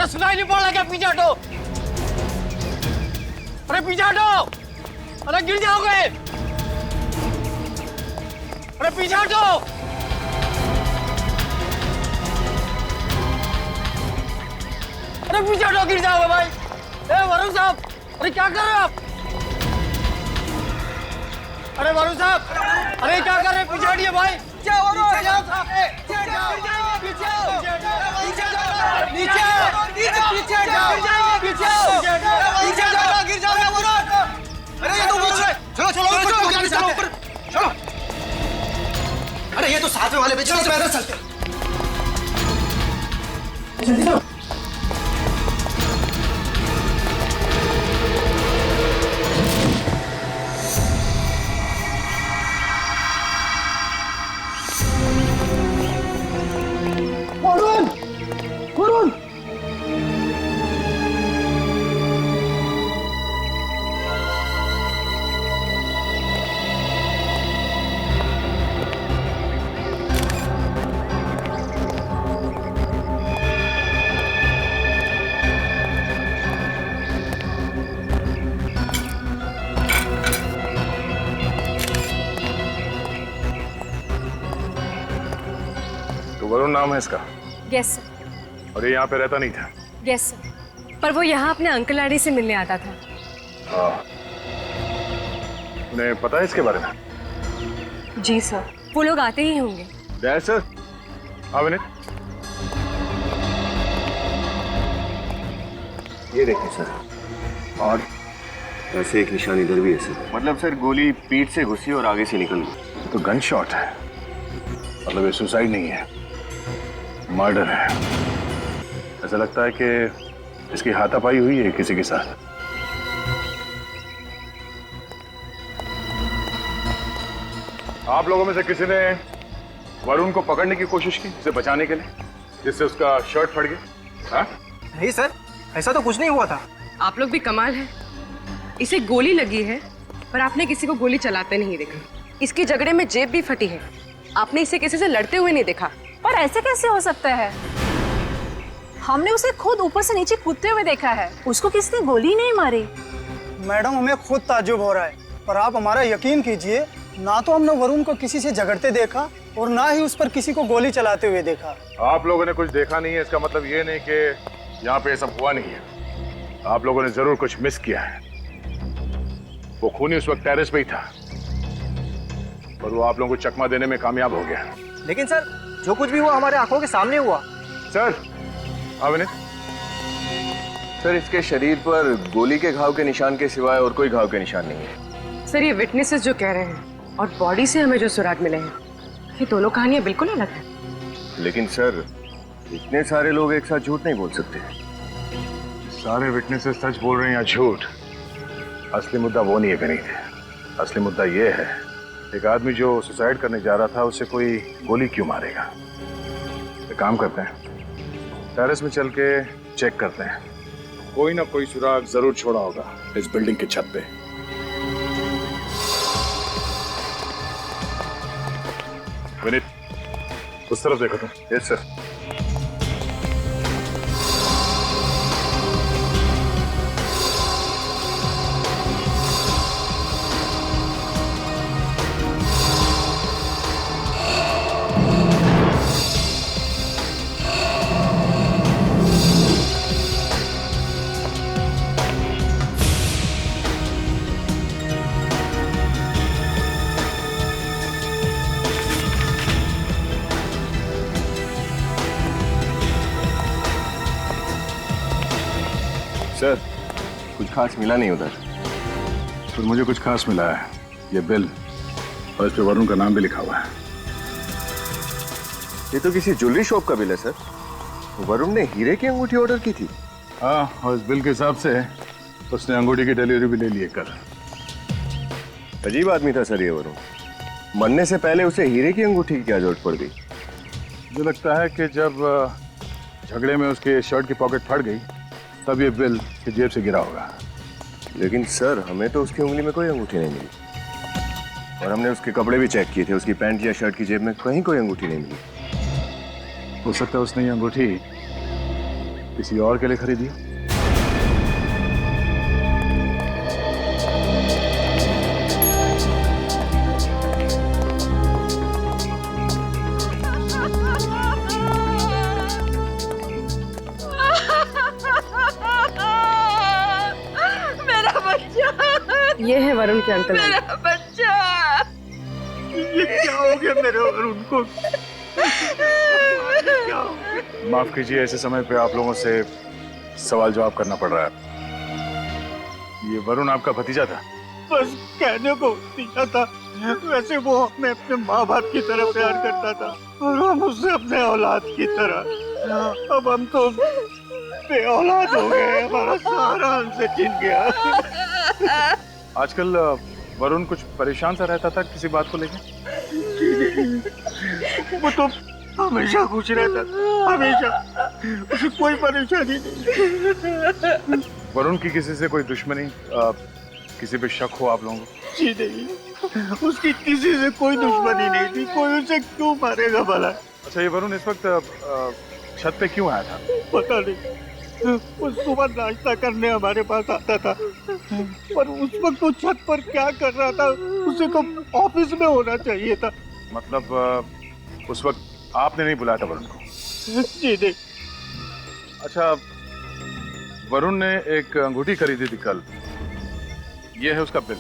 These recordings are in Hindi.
सुनाई नहीं पड़ रहा क्या? पीछे हटो, अरे पीछे हटो, अरे गिर जाओगे, अरे पीछे हटो, अरे पीछे हटो, गिर जाओगे भाई। ए वरुण साहब, अरे क्या कर रहे हो आप? अरे वरुण साहब, अरे क्या कर रहे हैं? पीछे हटिए भाई। नीचे गिर जाओगे वरुण। अरे ये तो चलो चलो ऊपर चलो। अरे ये तो साथ में वाले पे, चलो पैदल चलते। वरुण नाम है इसका? Yes sir. और ये यहाँ पे रहता नहीं था? यस सर, पर वो यहाँ अपने अंकल आंटी से मिलने आता था। हाँ, उन्हें पता है इसके बारे में? जी सर, वो लोग आते ही होंगे। डैड सर, हाँ विनीत, ये देखिए सर, और ऐसे एक निशान इधर भी है सर। मतलब सर गोली पीठ से घुसी और आगे से निकल गई। तो गन शॉट है, मतलब ये सुसाइड नहीं है, मर्डर है। ऐसा लगता है कि इसकी हाथापाई हुई है किसी के साथ। आप लोगों में से किसी ने वरुण को पकड़ने की कोशिश की, उसे बचाने के लिए, जिससे उसका शर्ट फट गया? हाँ? नहीं सर, ऐसा तो कुछ नहीं हुआ था। आप लोग भी कमाल है, इसे गोली लगी है पर आपने किसी को गोली चलाते नहीं देखा। इसकी झगड़े में जेब भी फटी है, आपने इसे किसी से लड़ते हुए नहीं देखा। पर ऐसे कैसे हो सकता है? हमने उसे खुद ऊपर से नीचे कूदते हुए देखा है, उसको किसी ने गोली नहीं मारी। मैडम, हमें खुद ताज्जुब हो रहा है, पर आप हमारा यकीन कीजिए, ना तो हमने वरुण को किसी से झगड़ते देखा और ना ही उस पर किसी को गोली चलाते हुए देखा। आप लोगों ने कुछ देखा नहीं है, इसका मतलब ये नहीं कि यहाँ पे सब हुआ नहीं है। आप लोगों ने जरूर कुछ मिस किया है। वो खूनी उस वक्त टेरेस पे ही था, पर वो आप लोगों को चकमा देने में कामयाब हो गया। लेकिन सर, जो कुछ भी हुआ हमारे आंखों के सामने हुआ। सर, हाँ विनीत? सर इसके शरीर पर गोली के घाव के निशान के सिवाय और कोई घाव के निशान नहीं है। सर ये विटनेसेस जो कह रहे हैं और बॉडी से हमें जो सुराग मिले हैं, ये दोनों कहानियां बिल्कुल अलग हैं। लेकिन सर इतने सारे लोग एक साथ झूठ नहीं बोल सकते। सारे विटनेसेस सच बोल रहे हैं या झूठ, असली मुद्दा वो नहीं है विनीत। असली मुद्दा ये है, एक आदमी जो सुसाइड करने जा रहा था, उसे कोई गोली क्यों मारेगा? एक काम करते हैं, टेरेस में चल के चेक करते हैं, कोई ना कोई सुराग जरूर छोड़ा होगा इस बिल्डिंग की छत पे। विनीत, उस तरफ देखो तुम। Yes sir. सर कुछ खास मिला नहीं उधर। तो मुझे कुछ खास मिला है, ये बिल, और इस पे वरुण का नाम भी लिखा हुआ है। ये तो किसी ज्वेलरी शॉप का बिल है सर। वरुण ने हीरे की अंगूठी ऑर्डर की थी। हाँ, और इस बिल के हिसाब से उसने अंगूठी की डिलीवरी भी ले ली है कल। अजीब आदमी था सर ये वरुण। मरने से पहले उसे हीरे की अंगूठी की क्या जरूरत पड़ गई? मुझे लगता है कि जब झगड़े में उसके शर्ट की पॉकेट फट गई, तब ये बिल की जेब से गिरा होगा। लेकिन सर हमें तो उसकी उंगली में कोई अंगूठी नहीं मिली, और हमने उसके कपड़े भी चेक किए थे, उसकी पैंट या शर्ट की जेब में कहीं कोई अंगूठी नहीं मिली। हो सकता है उसने ये अंगूठी किसी और के लिए खरीदी हो? मेरा बच्चा, ये है वरुण के अंकल। मेरा बच्चा। ये क्या हो गया मेरे वरुण को? माफ कीजिए, ऐसे समय पे आप लोगों से सवाल जवाब करना पड़ रहा है। ये वरुण आपका भतीजा था? बस कहने को भतीजा था, वैसे वो हमें अपने माँ बाप की तरह प्यार करता था और हम उससे अपने औलाद की तरह। अब हम तो बे औलाद हो गए, हमारा सारा हमसे छिन गया। आजकल वरुण कुछ परेशान सा रहता था किसी बात को लेकर? वो तो हमेशा खुश रहता था, हमेशा, उसे कोई परेशानी नहीं। वरुण की किसी से कोई दुश्मनी, किसी पे शक हो आप लोगों को? जी नहीं, उसकी किसी से कोई दुश्मनी नहीं थी, कोई उसे क्यों मारेगा भला? अच्छा, ये वरुण इस वक्त छत पे क्यों आया था? पता नहीं, वो सुबह नाश्ता करने हमारे पास आता था, पर उस वक्त वो छत पर क्या कर रहा था, उसे तो ऑफिस में होना चाहिए था। मतलब उस वक्त आपने नहीं बुलाया था वरुण को? जी नहीं। अच्छा, वरुण ने एक अंगूठी खरीदी थी कल, ये है उसका बिल।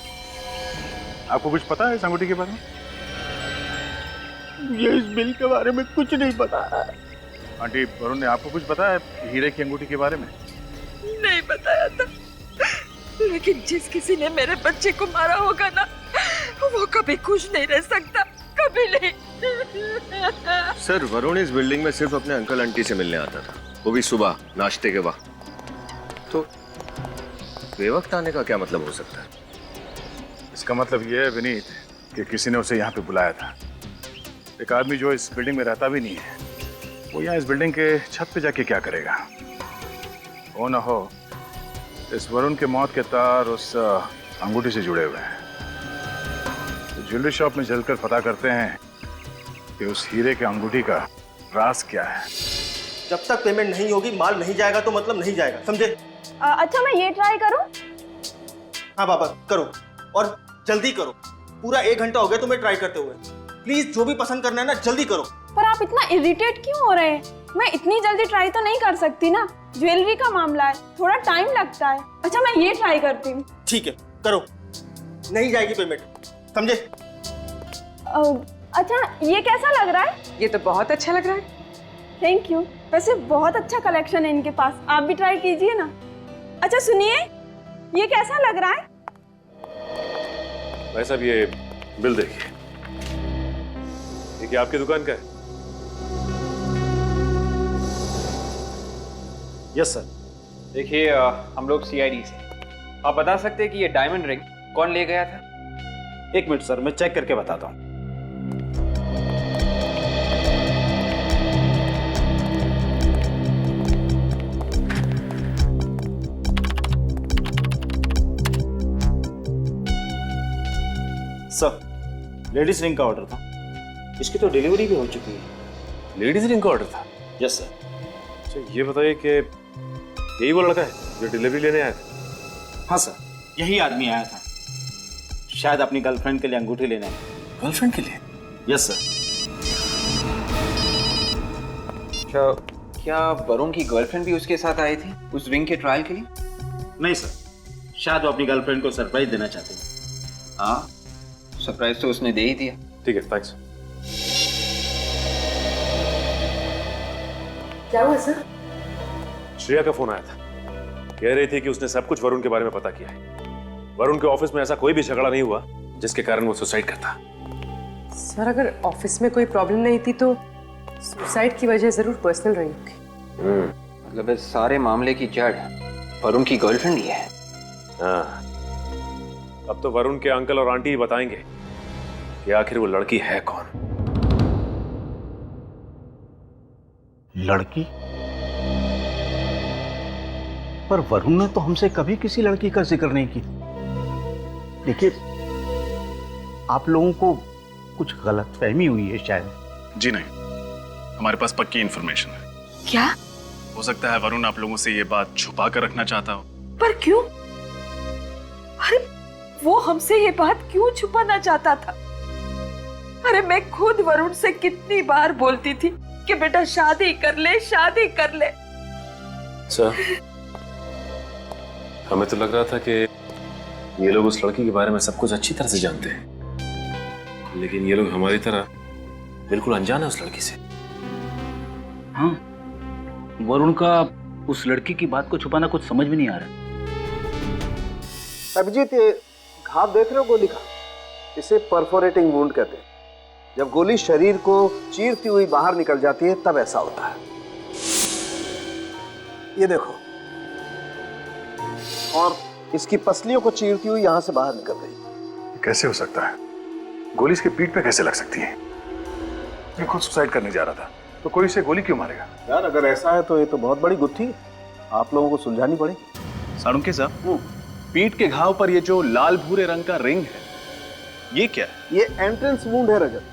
आपको कुछ पता है इस अंगूठी के बारे में? ये इस बिल के बारे में कुछ नहीं पता। आंटी, वरुण ने आपको कुछ बताया हीरे की अंगूठी के बारे में? नहीं बताया था, लेकिन जिस किसी ने मेरे बच्चे को मारा होगा ना, वो कभी खुश नहीं रह सकता, कभी नहीं। सर, वरुण इस बिल्डिंग में सिर्फ अपने अंकल आंटी से मिलने आता था, वो भी सुबह नाश्ते के वक्त। तो बेवक्त आने का क्या मतलब हो सकता है? इसका मतलब यह है विनीत कि किसी ने उसे यहाँ पे बुलाया था। एक आदमी जो इस बिल्डिंग में रहता भी नहीं है, वो यहाँ इस बिल्डिंग के छत पे जाके क्या करेगा? हो ना हो, इस वरुण के मौत के तार उस अंगूठी से जुड़े हुए हैं। तो ज्वेलरी शॉप में चलकर पता करते हैं कि उस हीरे के अंगूठी का राज क्या है। जब तक पेमेंट नहीं होगी, माल नहीं जाएगा तो मतलब नहीं जाएगा, समझे? अच्छा, मैं ये ट्राई करूं? हाँ बाबा, करो और जल्दी करो। पूरा 1 घंटा हो गया तुम्हें ट्राई करते हुए। प्लीज जो भी पसंद करना है ना, जल्दी करो। पर आप इतना इरिटेट क्यों हो रहे हैं? मैं इतनी जल्दी ट्राई तो नहीं कर सकती ना, ज्वेलरी का मामला है, थोड़ा टाइम लगता है। अच्छा, मैं ये ट्राई करती हूँ। ठीक है, करो। नहीं जाएगी पेमेंट, समझे? अच्छा, ये कैसा लग रहा है? ये तो बहुत अच्छा लग रहा है। Thank you. वैसे बहुत अच्छा कलेक्शन है इनके पास, आप भी ट्राई कीजिए ना। अच्छा सुनिए, ये कैसा लग रहा है? भाई साहब, ये बिल देखिए। ये क्या आपकी दुकान का है? Yes sir. देखिए, हम लोग CID से। आप बता सकते हैं कि ये डायमंड रिंग कौन ले गया था? 1 मिनट सर, मैं चेक करके बताता हूँ। सर, लेडीज रिंग का ऑर्डर था, इसकी तो डिलीवरी भी हो चुकी है। लेडीज रिंग का ऑर्डर था? Yes sir. अच्छा, ये बताइए कि यही वो लड़का है जो डिलीवरी लेने आया था? हाँ सर, यही आदमी आया था, शायद अपनी गर्लफ्रेंड के लिए अंगूठी लेने। गर्लफ्रेंड के लिए? Yes sir. अच्छा, क्या वरुण की गर्लफ्रेंड भी उसके साथ आई थी उस रिंग के ट्रायल के लिए? नहीं सर, शायद वो अपनी गर्लफ्रेंड को सरप्राइज देना चाहते हैं। हाँ, सरप्राइज तो उसने दे ही दिया। ठीक है, थैंक्स। क्या हुआ सर? श्रेया का फोन आया था, कह रही थी कि उसने सब कुछ वरुण के बारे में पता किया है। वरुण के ऑफिस में ऐसा कोई भी झगड़ा नहीं हुआ जिसके कारण वो सुसाइड करता। सर, अगर ऑफिस में कोई प्रॉब्लम नहीं थी तो सुसाइड की वजह जरूर पर्सनल रही होगी। मतलब इस सारे मामले की जड़ वरुण की गर्लफ्रेंड ही है। हाँ, अब तो वरुण के अंकल और आंटी ही बताएंगे कि आखिर वो लड़की है कौन। लड़की? पर वरुण ने तो हमसे कभी किसी लड़की का जिक्र नहीं की। देखिए, आप लोगों को कुछ गलतफहमी हुई है शायद। जी नहीं, हमारे पास पक्की इंफॉर्मेशन है। क्या? हो सकता है वरुण आप लोगों से ये बात छुपा कर रखना चाहता हो। पर क्यों? अरे वो हमसे ये बात क्यों छुपाना चाहता था? अरे मैं खुद वरुण से कितनी बार बोलती थी कि बेटा शादी कर ले, शादी कर ले। सर, हमें तो लग रहा था कि ये लोग उस लड़की के बारे में सब कुछ अच्छी तरह से जानते हैं, लेकिन ये लोग हमारी तरह बिल्कुल अनजान है उस लड़की से। हाँ, वरुण का उस लड़की की बात को छुपाना कुछ समझ में नहीं आ रहा। अभिजीत, ये घाव देख रहे हो गोली का? इसे परफोरेटिंग वुंड कहते हैं। जब गोली शरीर को चीरती हुई बाहर निकल जाती है तब ऐसा होता है। ये देखो, और इसकी पसलियों को चीरती हुई यहां से बाहर निकल गई। कैसे हो सकता है? गोली इसके पीठ पे कैसे लग सकती है? ये खुद सुसाइड करने जा रहा था, तो कोई इसे गोली क्यों मारेगा? यार अगर ऐसा है तो ये तो बहुत बड़ी गुत्थी है, आप लोगों को सुलझानी पड़ेगी। साळुंखे साहब, पीठ के घाव पर ये जो लाल भूरे रंग का रिंग है, ये क्या है? ये एंट्रेंस वुंड है रजत,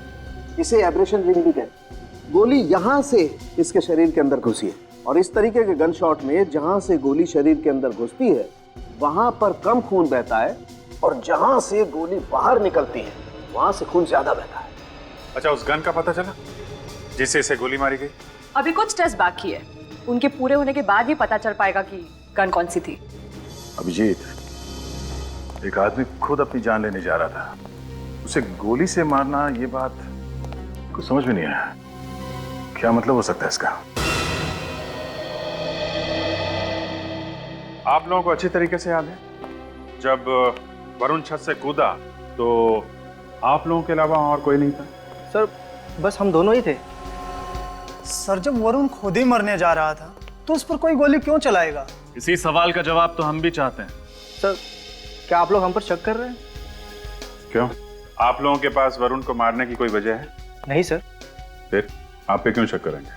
इसे एब्रेशन रिंग भी कहते हैं। गोली यहां से इसके शरीर के अंदर घुसी है, और इस तरीके के गन शॉट में जहां से गोली शरीर के अंदर घुसती है वहां पर कम खून बहता है, और जहां से गोली बाहर निकलती है वहां से खून ज्यादा बहता है। अच्छा, उस गन का पता चला जिससे इसे गोली मारी गई? अभी कुछ टेस्ट बाकी है, उनके पूरे होने के बाद ही पता चल पाएगा कि गन कौन सी थी। अभिजीत, एक आदमी खुद अपनी जान लेने जा रहा था, उसे गोली से मारना, ये बात कुछ समझ में नहीं आया। क्या मतलब हो सकता है इसका? आप लोगों को अच्छी तरीके से याद है जब वरुण छत से कूदा तो आप लोगों के अलावा और कोई नहीं था? सर, बस हम दोनों ही थे। सर, जब वरुण खुद ही मरने जा रहा था तो उस पर कोई गोली क्यों चलाएगा? इसी सवाल का जवाब तो हम भी चाहते हैं। सर, क्या आप लोग हम पर शक कर रहे हैं? क्यों? आप लोगों के पास वरुण को मारने की कोई वजह है? नहीं सर। फिर आप पे क्यों शक करेंगे?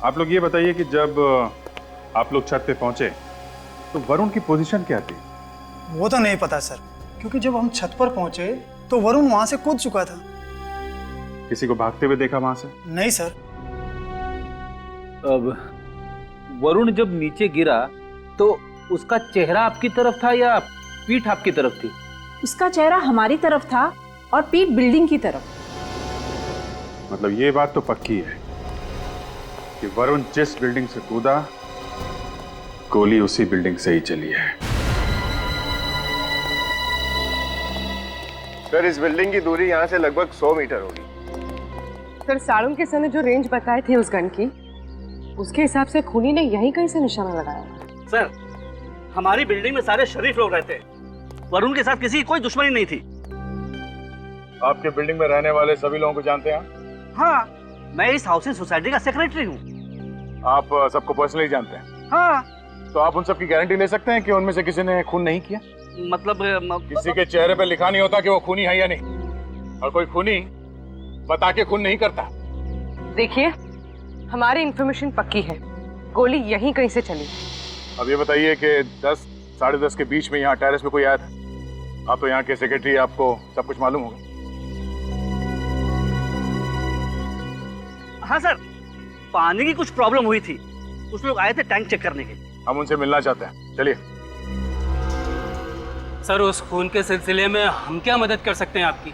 आप लोग ये बताइए कि जब आप लोग छत पे पहुंचे तो वरुण की पोजीशन क्या थी? वो तो नहीं पता सर, क्योंकि जब हम छत पर पहुंचे तो वरुण वहां से कूद चुका था। किसी को भागते हुए देखा वहां से? नहीं सर। अब वरुण जब नीचे गिरा तो उसका चेहरा आपकी तरफ था या पीठ आपकी तरफ थी? उसका चेहरा हमारी तरफ था और पीठ बिल्डिंग की तरफ। मतलब ये बात तो पक्की है कि वरुण जिस बिल्डिंग से कूदा, गोली उसी बिल्डिंग से ही चली है। सर, इस बिल्डिंग की दूरी यहाँ से लगभग 100 मीटर होगी। सर, साळुंखे सर ने जो रेंज बताए थे उस गन की, उसके हिसाब से खूनी ने यहीं कहीं से निशाना लगाया। सर, हमारी बिल्डिंग में सारे शरीफ लोग रहते हैं, वरुण के साथ किसी की कोई दुश्मनी नहीं थी। आपके बिल्डिंग में रहने वाले सभी लोगों को जानते हैं? हाँ, मैं इस हाउसिंग सोसाइटी का सेक्रेटरी हूँ। आप सबको पर्सनली जानते हैं? हाँ। तो आप उन सब की गारंटी ले सकते हैं कि उनमें से किसी ने खून नहीं किया? मतलब किसी के चेहरे पर लिखा नहीं होता कि वो खूनी है या नहीं, और कोई खूनी बता के खून नहीं करता। देखिए, हमारी इंफॉर्मेशन पक्की है, गोली यहीं कहीं से चली। अब ये बताइए कि 10 साढ़े 10 के बीच में यहाँ टेरेस पे कोई आया था? आप तो यहाँ के सेक्रेटरी, आपको सब कुछ मालूम होगा। हाँ सर, पानी की कुछ प्रॉब्लम हुई थी, कुछ लोग आए थे टैंक चेक करने के। हम उनसे मिलना चाहते हैं, चलिए। सर, उस खून के सिलसिले में हम क्या मदद कर सकते हैं आपकी?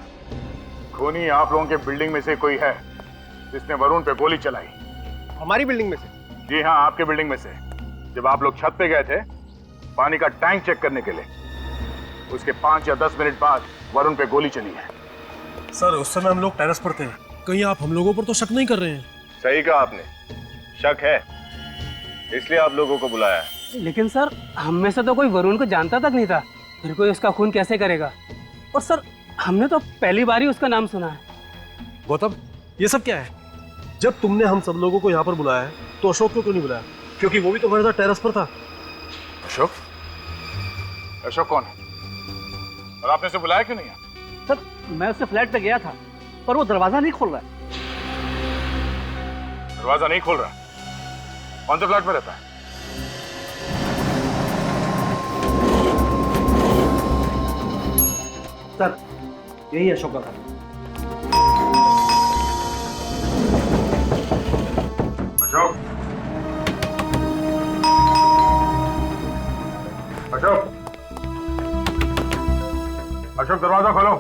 खूनी आप लोगों के बिल्डिंग में से कोई है जिसने वरुण पे गोली चलाई? हमारी बिल्डिंग में से? जी हाँ, आपके बिल्डिंग में से। जब आप लोग छत पे गए थे पानी का टैंक चेक करने के लिए, उसके 5 या 10 मिनट बाद वरुण पे गोली चली है। सर, उस समय हम लोग टेरेस पर थे। कहीं आप हम लोगों पर तो शक नहीं कर रहे हैं? सही कहा आपने, शक है, इसलिए आप लोगों को बुलाया है। लेकिन सर, हम में से तो कोई वरुण को जानता तक नहीं था, फिर कोई उसका खून कैसे करेगा? और सर, हमने तो पहली बार ही उसका नाम सुना है। गौतम, ये सब क्या है? जब तुमने हम सब लोगों को यहाँ पर बुलाया है तो अशोक को क्यों नहीं बुलाया? क्योंकि वो भी तो हमारे साथ टेरेस पर था। अशोक? अशोक कौन है? और आपने उसे बुलाया क्यों नहीं है? सर, मैं उससे फ्लैट पे गया था पर वो दरवाजा नहीं खोल रहा है। दरवाजा नहीं खोल रहा? कौन से फ्लैट में रहता है? सर, यही अशोक का घर। अशोक दरवाजा खोलो।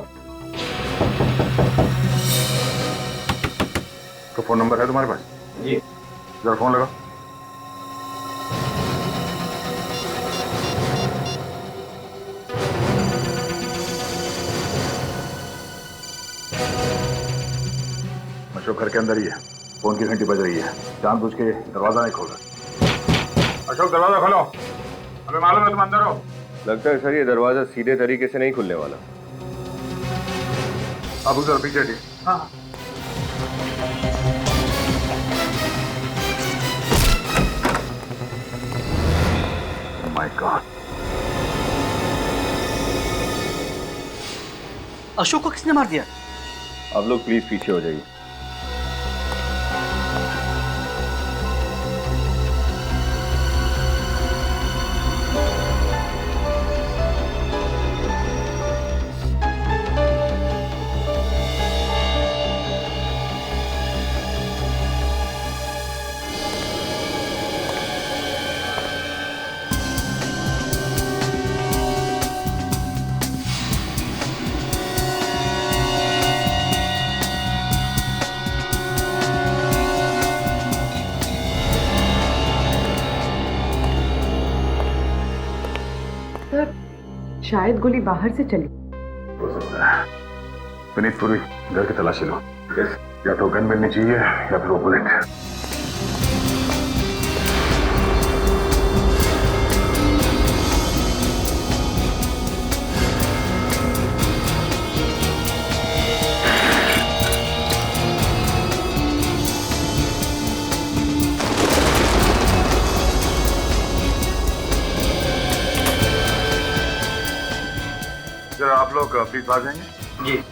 तो फोन नंबर है तुम्हारे पास? जी। जरा फोन लगाओ। अशोक घर के अंदर ही है। फोन की घंटी बज रही है। जानबूझ के दरवाजा नहीं खोल रहा। अशोक दरवाजा खोलो, हमें मालूम है तुम अंदर हो। लगता है सर ये दरवाजा सीधे तरीके से नहीं खुलने वाला। अब उधर पीछे हटिए। हाँ। My God. अशोक को किसने मार दिया? आप लोग प्लीज पीछे हो जाइए। शायद गोली बाहर से चली। हो सकता है। विनीत पूरी घर की तलाशी लो। या तो गन मिलनी चाहिए या फिर वो बुलेट। जरा आप लोग प्लीज आ जाएंगे। जी।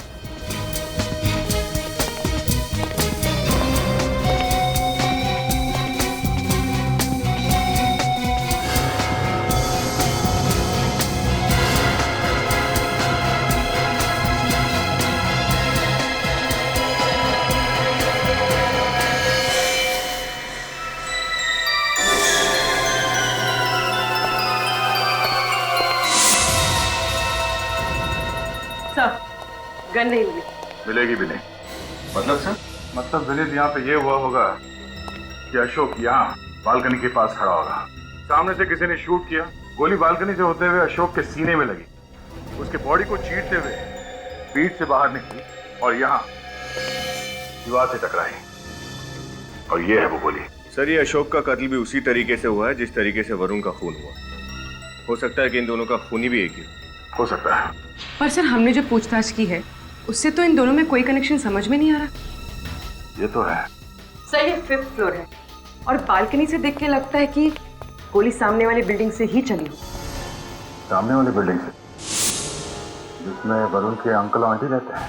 सर, गन नहीं मिली। मिलेगी भी नहीं। मतलब सर? मतलब विनीत यहाँ पे ये हुआ होगा कि अशोक यहाँ बालकनी के पास खड़ा होगा। सामने से किसी ने शूट किया। गोली बालकनी से होते हुए अशोक के सीने में लगी। उसके बॉडी को चीरते हुए पीठ से बाहर निकली और यहाँ दीवार से टकराई। और ये है वो गोली। सर ये अशोक का कत्ल भी उसी तरीके से हुआ है जिस तरीके से वरुण का खून हुआ। हो सकता है कि इन दोनों का खूनी भी एक ही हो सकता है। पर सर हमने जो पूछताछ की है उससे तो इन दोनों में कोई कनेक्शन समझ में नहीं आ रहा। ये तो है। सर ये 5th फ्लोर है और बालकनी से देख के लगता है कि गोली सामने वाली बिल्डिंग से ही चली हो। सामने वाली बिल्डिंग से जिसमें वरुण के अंकल आंटी रहते हैं।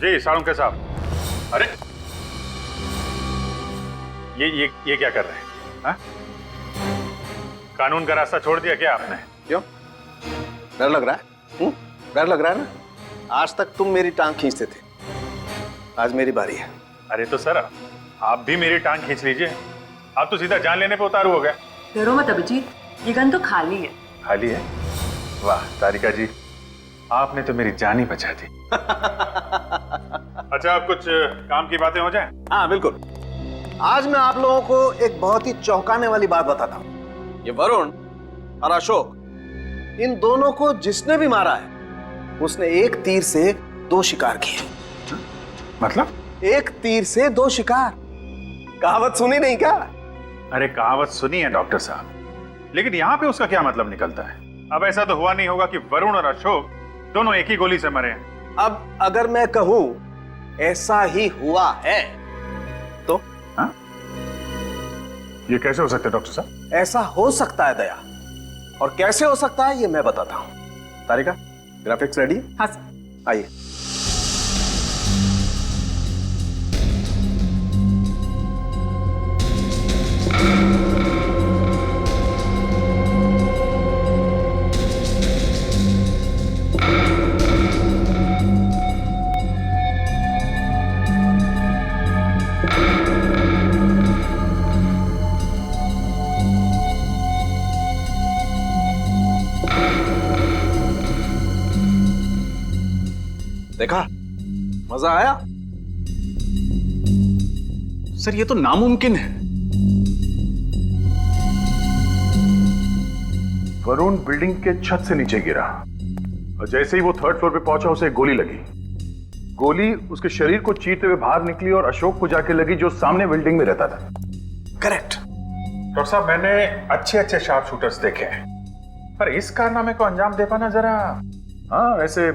जी साळुंखे साहब। अरे ये क्या कर रहे हैं? हाँ? कानून का रास्ता छोड़ दिया क्या आपने? क्यों? डर लग रहा है? डर लग रहा है ना? आज तक तुम मेरी टांग खींचते थे, आज मेरी बारी है। अरे तो सर आप भी मेरी टांग खींच लीजिए। आप तो सीधा जान लेने पे उतारू हो गए। डरो मत अभिजीत, ये गन तो खाली है। खाली है? वाह तारिका जी, आपने तो मेरी जान ही बचा दी। अच्छा अब कुछ काम की बातें हो जाएं? हाँ बिल्कुल। आज मैं आप लोगों को एक बहुत ही चौंकाने वाली बात बताता हूँ। ये वरुण और अशोक, इन दोनों को जिसने भी मारा है उसने एक तीर से 2 शिकार किए। मतलब? एक तीर से 2 शिकार। कहावत सुनी नहीं क्या? अरे कहावत सुनी है डॉक्टर साहब, लेकिन यहाँ पे उसका क्या मतलब निकलता है? अब ऐसा तो हुआ नहीं होगा कि वरुण और अशोक दोनों एक ही गोली से मरे हैं। अब अगर मैं कहूं ऐसा ही हुआ है तो? हाँ? ये कैसे हो सकता है डॉक्टर साहब? ऐसा हो सकता है दया, और कैसे हो सकता है ये मैं बताता हूं। तारिका, ग्राफिक्स रेडी? हाँ सर। आइए। देखा, मजा आया? सर ये तो नामुमकिन है। वरुण बिल्डिंग के छत से नीचे गिरा और जैसे ही वो थर्ड फ्लोर पे पहुंचा उसे एक गोली लगी। गोली उसके शरीर को चीरते हुए बाहर निकली और अशोक को जाके लगी जो सामने बिल्डिंग में रहता था। करेक्ट डॉक्टर साहब, मैंने अच्छे अच्छे शार्प शूटर्स देखे हैं, पर इस कारनामे को अंजाम दे पाना जरा। हाँ, ऐसे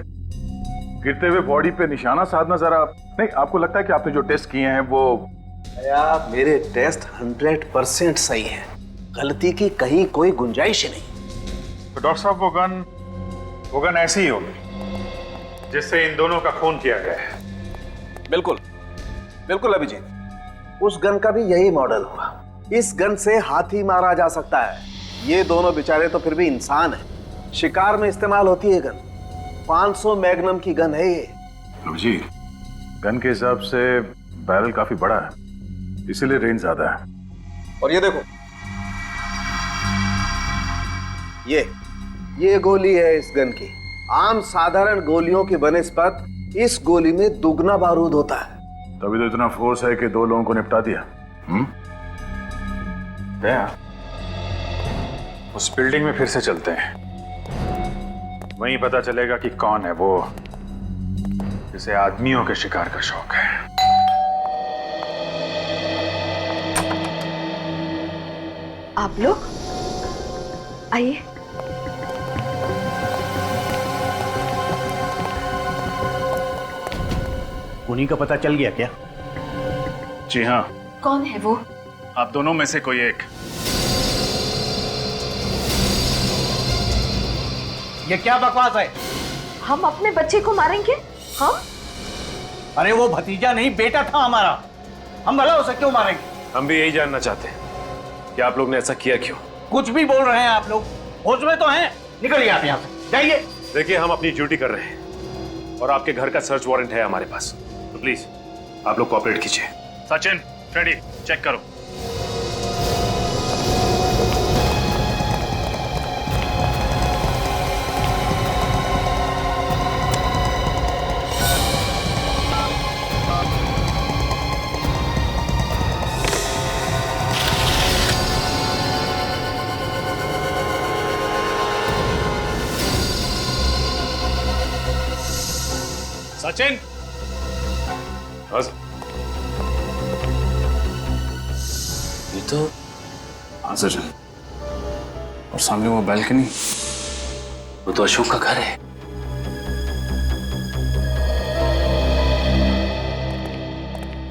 गिरते हुए बॉडी पे निशाना साधना जरा नहीं। आपको लगता है कि आपने जो टेस्ट किए हैं वो? यार मेरे टेस्ट 100% सही है, गलती की कहीं कोई गुंजाइश ही नहीं। तो डॉक्टर साहब वो गन ऐसी ही होगी जिससे इन दोनों का खून किया गया है। बिल्कुल बिल्कुल अभिजीत, उस गन का भी यही मॉडल होगा। इस गन से हाथी मारा जा सकता है। ये दोनों बेचारे तो फिर भी इंसान हैं। शिकार में इस्तेमाल होती है गन। 500 मैग्नम की गन है ये। जी, गन के हिसाब से बैरल काफी बड़ा है, इसीलिए रेंज ज्यादा है। और ये देखो, ये गोली है इस गन की। आम साधारण गोलियों की बनिस्बत इस गोली में दुगना बारूद होता है। तभी तो इतना फोर्स है कि 2 लोगों को निपटा दिया। दया, उस बिल्डिंग में फिर से चलते हैं, वहीं पता चलेगा कि कौन है वो जिसे आदमियों के शिकार का शौक है। आप लोग आइए। उन्हीं का पता चल गया क्या? जी हाँ। कौन है वो? आप दोनों में से कोई एक। ये क्या बकवास है? हम अपने बच्चे को मारेंगे? हम? अरे वो भतीजा नहीं, बेटा था हमारा। हम भला उसे क्यों मारेंगे? हम भी यही जानना चाहते हैं कि आप लोग ने ऐसा किया क्यों। कुछ भी बोल रहे हैं आप लोग, होश में तो हैं? निकलिए आप यहाँ से, जाइए। देखिए, हम अपनी ड्यूटी कर रहे हैं और आपके घर का सर्च वारंट है हमारे पास, तो प्लीज आप लोग कोऑपरेट कीजिए। सचिन, फ्रेडी, चेक करो। सचिन, ये तो हाँ सचिन, और सामने वो बैल्कनी, वो तो अशोक का घर है।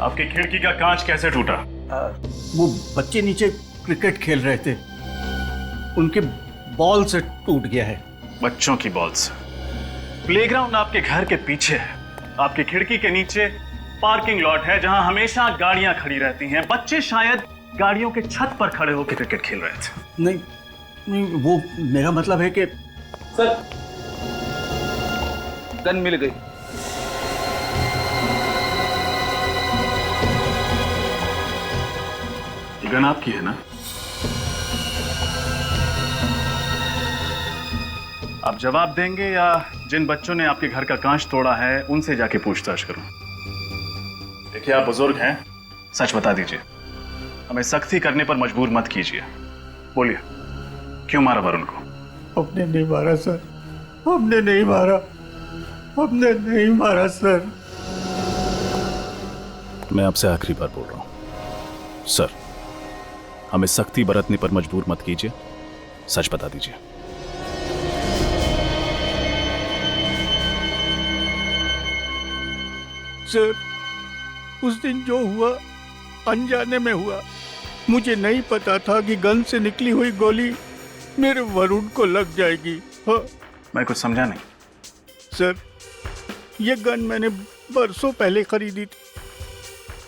आपकी खिड़की का कांच कैसे टूटा? वो बच्चे नीचे क्रिकेट खेल रहे थे, उनके बॉल से टूट गया है। बच्चों की बॉल से? प्लेग्राउंड आपके घर के पीछे है। आपकी खिड़की के नीचे पार्किंग लॉट है जहां हमेशा गाड़ियां खड़ी रहती हैं। बच्चे शायद गाड़ियों के छत पर खड़े होकर क्रिकेट खेल रहे थे। नहीं नहीं, वो मेरा मतलब है कि सर, गन मिल गई। ये गन आपकी है ना? आप जवाब देंगे या जिन बच्चों ने आपके घर का कांच तोड़ा है उनसे जाके पूछताछ करूं? देखिए, आप बुजुर्ग हैं, सच बता दीजिए। हमें सख्ती करने पर मजबूर मत कीजिए। बोलिए, क्यों मारा वरुण को? हमने नहीं मारा सर, हमने नहीं मारा, हमने नहीं मारा सर। मैं आपसे आखिरी बार बोल रहा हूं सर, हमें सख्ती बरतने पर मजबूर मत कीजिए, सच बता दीजिए। सर, उस दिन जो हुआ अनजाने में हुआ। मुझे नहीं पता था कि गन से निकली हुई गोली मेरे वरुण को लग जाएगी। हाँ। मैं कुछ समझा नहीं। सर, ये गन मैंने बरसों पहले खरीदी थी,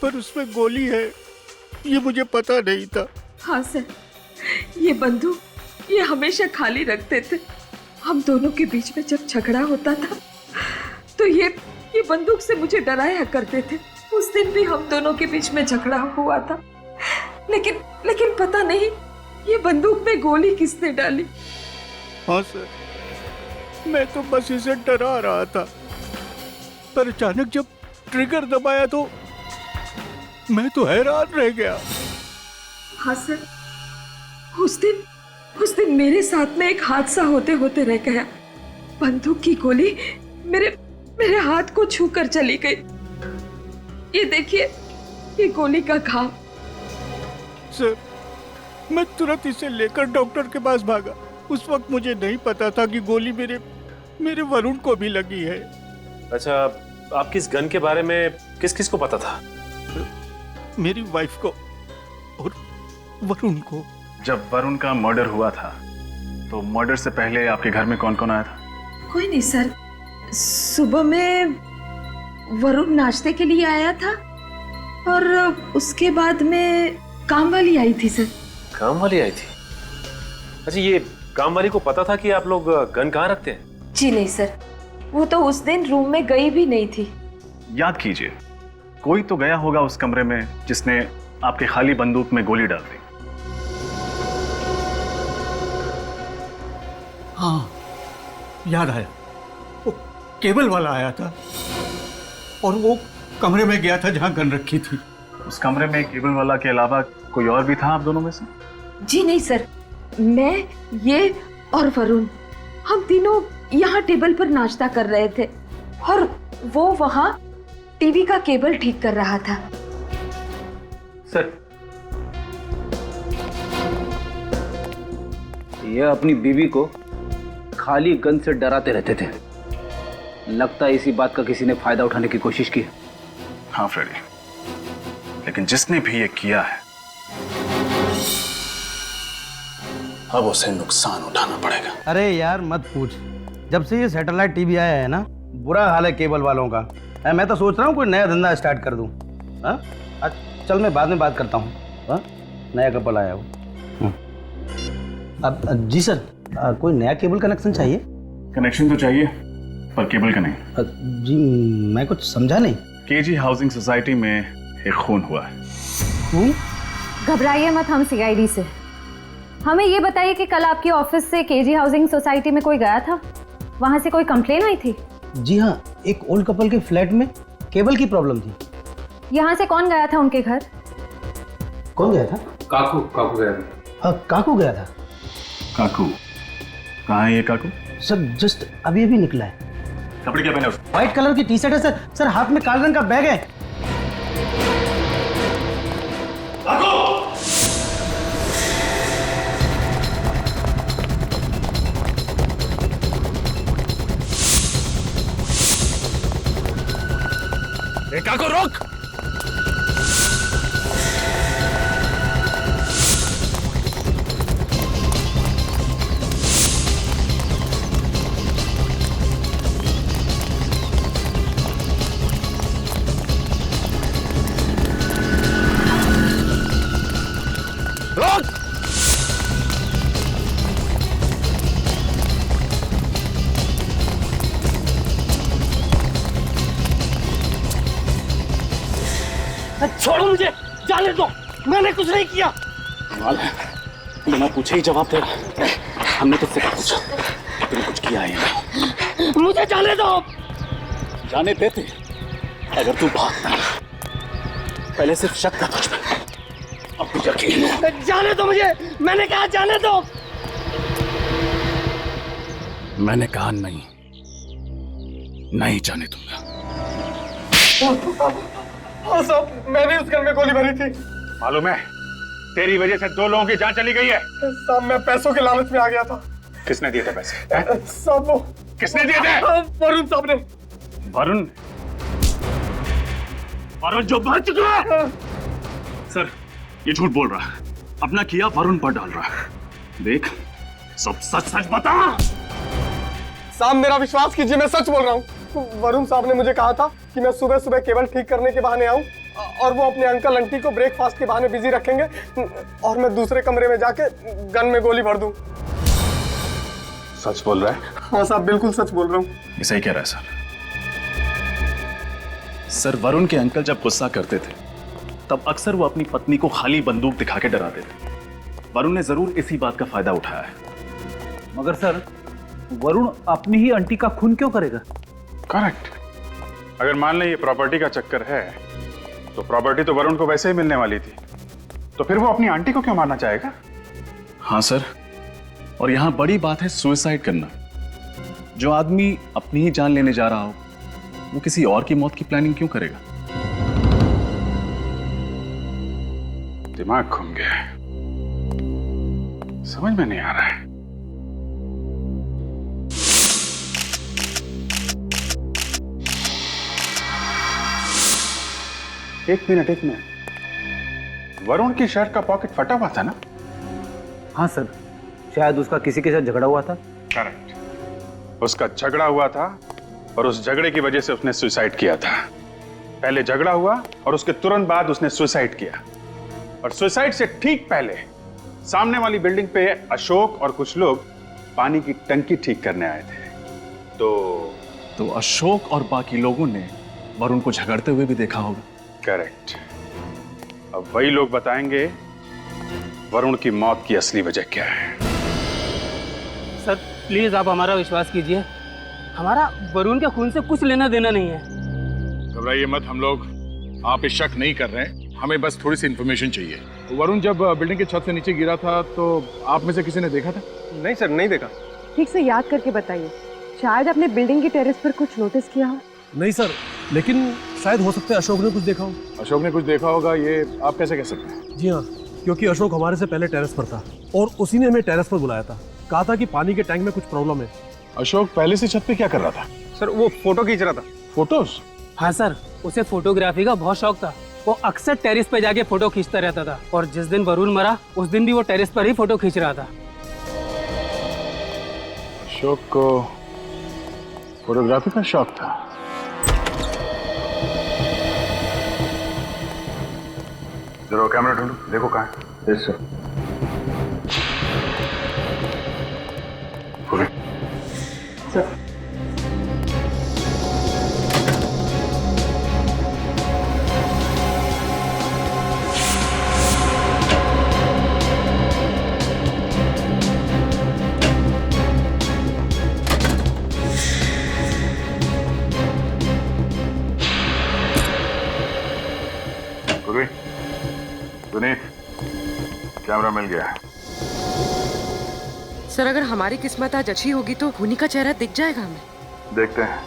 पर उसमें गोली है ये मुझे पता नहीं था। हाँ सर, ये बंदूक ये हमेशा खाली रखते थे। हम दोनों के बीच में जब झगड़ा होता था तो ये बंदूक से मुझे डराया करते थे। उस दिन भी हम दोनों के बीच में झगड़ा हुआ था, लेकिन पता नहीं ये बंदूक में गोली किसने डाली। हाँ सर, मैं तो बस इसे डरा रहा था। पर अचानक जब ट्रिगर दबाया तो मैं तो हैरान रह गया। हाँ सर, उस दिन मेरे साथ में एक हादसा होते होते रह गया। बंदूक की गोली मेरे हाथ को छू कर चली गई। ये देखिए, ये गोली का घाव। सर, मैं तुरंत इसे लेकर डॉक्टर के पास भागा। उस वक्त मुझे नहीं पता था कि गोली मेरे वरुण को भी लगी है। अच्छा, आपकी इस गन के बारे में किस किस को पता था? मेरी वाइफ को और वरुण को। जब वरुण का मर्डर हुआ था तो मर्डर से पहले आपके घर में कौन कौन आया था? कोई नहीं सर, सुबह में वरुण नाश्ते के लिए आया था और उसके बाद में काम वाली आई थी सर। काम वाली आई थी? अच्छा, ये काम वाली को पता था कि आप लोग गन कहाँ रखते हैं? जी नहीं सर, वो तो उस दिन रूम में गई भी नहीं थी। याद कीजिए, कोई तो गया होगा उस कमरे में जिसने आपके खाली बंदूक में गोली डाल दी। हाँ, याद आया, वो केबल वाला आया था और वो कमरे में गया था जहां गन रखी थी। उस कमरे में केबल वाला के अलावा कोई और भी था आप दोनों में से? जी नहीं सर, मैं, ये और वरुण, हम तीनों यहाँ टेबल पर नाश्ता कर रहे थे और वो वहाँ टीवी का केबल ठीक कर रहा था। सर, ये अपनी बीवी को खाली गन से डराते रहते थे। लगता है इसी बात का किसी ने फायदा उठाने की कोशिश की। हाँ फ्रेडी, लेकिन जिसने भी ये किया है अब उसे नुकसान उठाना पड़ेगा। अरे यार मत पूछ, जब से ये सैटेलाइट टीवी आया है ना, बुरा हाल है केबल वालों का। मैं तो सोच रहा हूँ कोई नया धंधा स्टार्ट कर दूँ। हाँ, चल मैं बाद में बात करता हूँ। हाँ, नया कपल आया वो। अब जी सर, कोई नया केबल कनेक्शन चाहिए? कनेक्शन तो चाहिए पर केबल का नहीं। जी मैं कुछ समझा नहीं। केजी हाउसिंग सोसाइटी में एक खून हुआ है। खून? घबराइए मत, हम सीआईडी से। हमें ये बताइए कि कल आपके ऑफिस से केजी हाउसिंग सोसाइटी में कोई गया था? वहाँ से कोई कंप्लेन आई थी? जी हाँ, एक ओल्ड कपल के फ्लैट में केबल की प्रॉब्लम थी। यहाँ से कौन गया था उनके घर? कौन गया था? काकू गया था। हाँ, काकू गया था। काकू? कहाँ है ये काकू? सर जस्ट अभी निकला है। कपड़े क्या पहने उसने? व्हाइट कलर की टी शर्ट है सर। सर हाथ में काले रंग का बैग है। काकू रोक! छोड़ो मुझे, जाने दो, मैंने कुछ नहीं किया। कमाल है, बिना पूछे ही जवाब दे रहा। हमने तुझसे पूछा, तूने कुछ किया है या नहीं? मुझे जाने दो। जाने देते अगर तू भागता। पहले सिर्फ शक था तुझ पे, अब तो यकीन है। जाने दो मुझे, मैंने कहा जाने दो। मैंने कहा नहीं जाने दूंगा। साहब, मैंने उस घर में गोली भरी थी। मालूम है, तेरी वजह से 2 लोगों की जान चली गई है। साहब, मैं पैसों के लालच में आ गया था। किसने दिए थे पैसे? साहब, वो किसने दिए थे? वरुण साहब ने। वरुण? वरुण जो मर चुका है? सर, ये झूठ बोल रहा है, अपना किया वरुण पर डाल रहा है। देख, सब सच सच बता। साहब, मेरा विश्वास कीजिए, मैं सच बोल रहा हूँ। वरुण साहब ने मुझे कहा था कि मैं सुबह सुबह केबल ठीक करने के बहाने आऊं और वो अपने अंकल आंटी को ब्रेकफास्ट के बहाने बिजी रखेंगे और मैं दूसरे कमरे में जाके गन में गोली भर दूं। सच बोल रहा है? हाँ साहब, बिल्कुल सच बोल रहा हूँ। ये सही कह रहा है सर। सर, वरुण के अंकल जब गुस्सा करते थे तब अक्सर वो अपनी पत्नी को खाली बंदूक दिखा के डराते थे। वरुण ने जरूर इसी बात का फायदा उठाया है। मगर सर, वरुण अपनी ही आंटी का खून क्यों करेगा? करेक्ट। अगर मान लें ये प्रॉपर्टी का चक्कर है, तो प्रॉपर्टी तो वरुण को वैसे ही मिलने वाली थी, तो फिर वो अपनी आंटी को क्यों मारना चाहेगा? हाँ सर, और यहां बड़ी बात है सुसाइड करना। जो आदमी अपनी ही जान लेने जा रहा हो, वो किसी और की मौत की प्लानिंग क्यों करेगा? दिमाग घूम गया है, समझ में नहीं आ रहा है। एक मिनट, वरुण की शर्ट का पॉकेट फटा हुआ था ना? हाँ सर, शायद उसका किसी के साथ झगड़ा हुआ था। करेक्ट, उसका झगड़ा हुआ था और उस झगड़े की वजह से उसने सुसाइड किया था। पहले झगड़ा हुआ और उसके तुरंत बाद उसने सुसाइड किया, और सुसाइड से ठीक पहले सामने वाली बिल्डिंग पे अशोक और कुछ लोग पानी की टंकी ठीक करने आए थे। तो अशोक और बाकी लोगों ने वरुण को झगड़ते हुए भी देखा होगा। करेक्ट, अब वही लोग बताएंगे वरुण की मौत की असली वजह क्या है। सर प्लीज आप हमारा विश्वास कीजिए, हमारा वरुण के खून से कुछ लेना देना नहीं है। घबराइए मत, हम लोग आप पे शक नहीं कर रहे हैं, हमें बस थोड़ी सी इंफॉर्मेशन चाहिए। वरुण जब बिल्डिंग के छत से नीचे गिरा था तो आप में से किसी ने देखा था? नहीं सर, नहीं देखा। ठीक से याद करके बताइए, शायद आपने बिल्डिंग की टेरेस पर कुछ नोटिस किया हो। नहीं सर, लेकिन शायद हो सकता है अशोक ने कुछ देखा हो। अशोक ने कुछ देखा होगा, ये आप कैसे कह सकते हैं? जी हाँ, क्योंकि अशोक हमारे से पहले टेरेस पर था और उसी ने हमें टेरेस पर बुलाया था, कहा था कि पानी के टैंक में कुछ प्रॉब्लम है। अशोक पहले से छत पे क्या कर रहा था? सर वो फोटो खींच रहा था। फोटोज? हाँ सर, उसे फोटोग्राफी का बहुत शौक था, वो अक्सर टेरेस पे जाके फोटो खींचता रहता था, और जिस दिन वरुण मरा उस दिन भी वो टेरेस पर ही फोटो खींच रहा था। अशोक को फोटोग्राफी का शौक था। जरा कैमरा ढूंढो, देखो कहाँ है। Yes sir. Sir Sunit, camera मिल गया। सर, अगर हमारी किस्मत आज अच्छी होगी तो खूनी का चेहरा दिख जाएगा हमें। देखते हैं।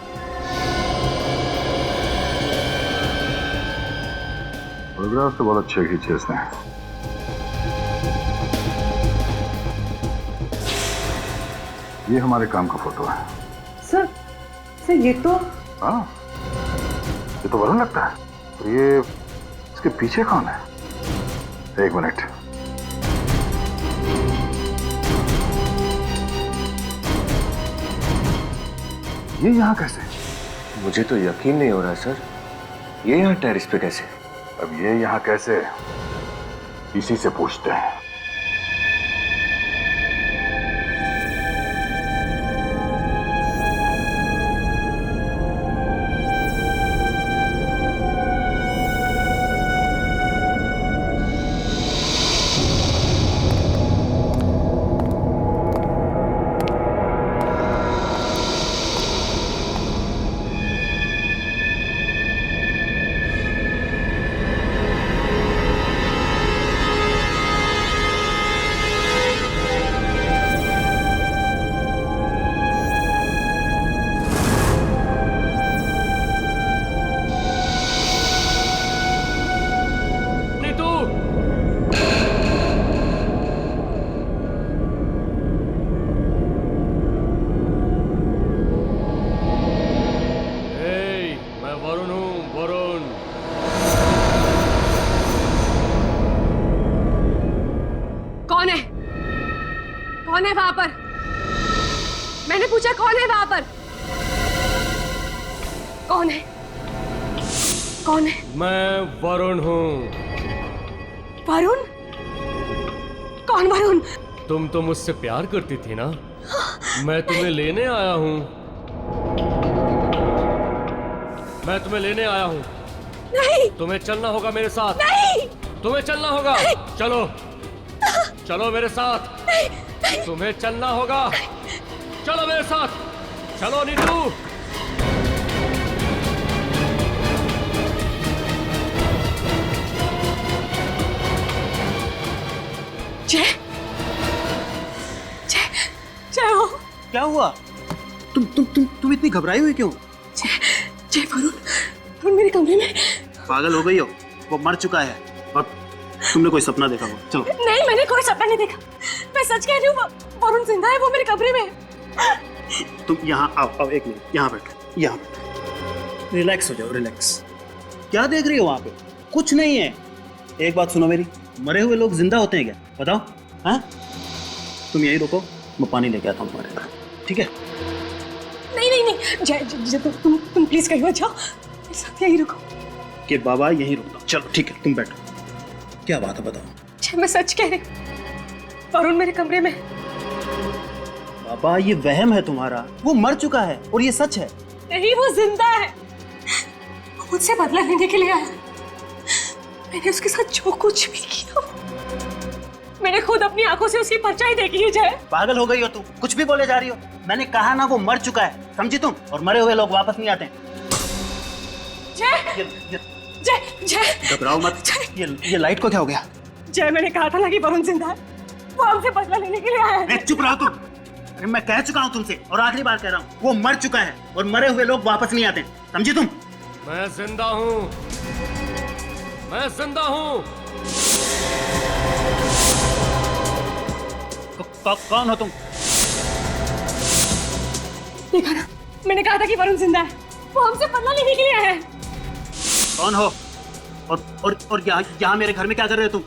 फोटोग्राफ तो बहुत अच्छे खींचे इसने। ये हमारे काम का फोटो है। सर ये तो हाँ, ये तो वरुण लगता है। और ये इसके पीछे कौन है? एक मिनट, ये यहाँ कैसे? मुझे तो यकीन नहीं हो रहा सर, ये यहाँ टेरेस पे कैसे? अब ये यहाँ कैसे, इसी से पूछते हैं। कौन है वहां पर? मैंने पूछा कौन है वहां पर? कौन है? कौन है? मैं वरुण हूँ। वरुण? कौन वरुण? तुम तो मुझसे प्यार करती थी ना, मैं तुम्हें लेने आया हूँ। मैं तुम्हें लेने आया हूँ। नहीं। तुम्हें चलना होगा मेरे साथ। नहीं। तुम्हें चलना होगा। नहीं। चलो चलो मेरे साथ। नहीं। नहीं। तुम्हें चलना होगा। चलो मेरे साथ। चलो नीतू। क्या हुआ? तुम इतनी घबराई हुई क्यों? जय वरुण मेरे कमरे में। पागल हो गई हो? वो मर चुका है और तुमने कोई सपना देखा हो? चलो। नहीं, मैंने कोई सपना नहीं देखा, मैं सच कह रही हूँ, वरुण जिंदा है, वो मेरे कमरे में है। तुम यहाँ आओ, एक मिनट यहाँ बैठो, यहाँ बैठो। रिलैक्स हो जाओ, रिलैक्स। क्या देख रही हो वहाँ पे? कुछ नहीं है। एक बात सुनो मेरी, मरे हुए लोग जिंदा होते हैं क्या? बताओ। हाँ, तुम यहीं रुको, मैं पानी लेके आता हूँ तुम्हारे घर, ठीक है? नहीं, जय तुम प्लीज कहीं मत जाओ, मेरे साथ यहीं रुको। कि बाबा यहीं रुकता हूँ। चलो ठीक है, तुम बैठो। क्या बात है बताओ। जय मैं सच कह रही, वरुण मेरे कमरे में। बाबा ये वहम है तुम्हारा, वो मर चुका है और ये सच है। नहीं, वो जिंदा है, वो मुझसे बदला लेने के लिए आया। मैंने उसके साथ जो कुछ भी किया, मैंने खुद अपनी आंखों से उसकी परछाई देखी है। जय पागल हो गई हो तुम, कुछ भी बोले जा रही हो। मैंने कहा ना वो मर चुका है, समझी तुम? और मरे हुए लोग वापस नहीं आते। जय घबराओ मत। ये लाइट को क्या हो गया? जय मैंने कहा था ना कि वरुण जिंदा है, वो हमसे बदला लेने के लिए आया है। चुप रहो तुम। अरे मैं कह चुका हूँ तुमसे और आखिरी बार कह रहा हूँ, वो मर चुका है और मरे हुए लोग वापस नहीं आते, समझी तुम? मैं जिंदा हूँ, मैं जिंदा हूँ। कौन हो तुम? देखा ना, मैंने कहा था कि वरुण जिंदा है, वो हमसे बदला लेने के लिए आया है। कौन हो? और यहाँ मेरे घर में क्या कर रहे हो तुम?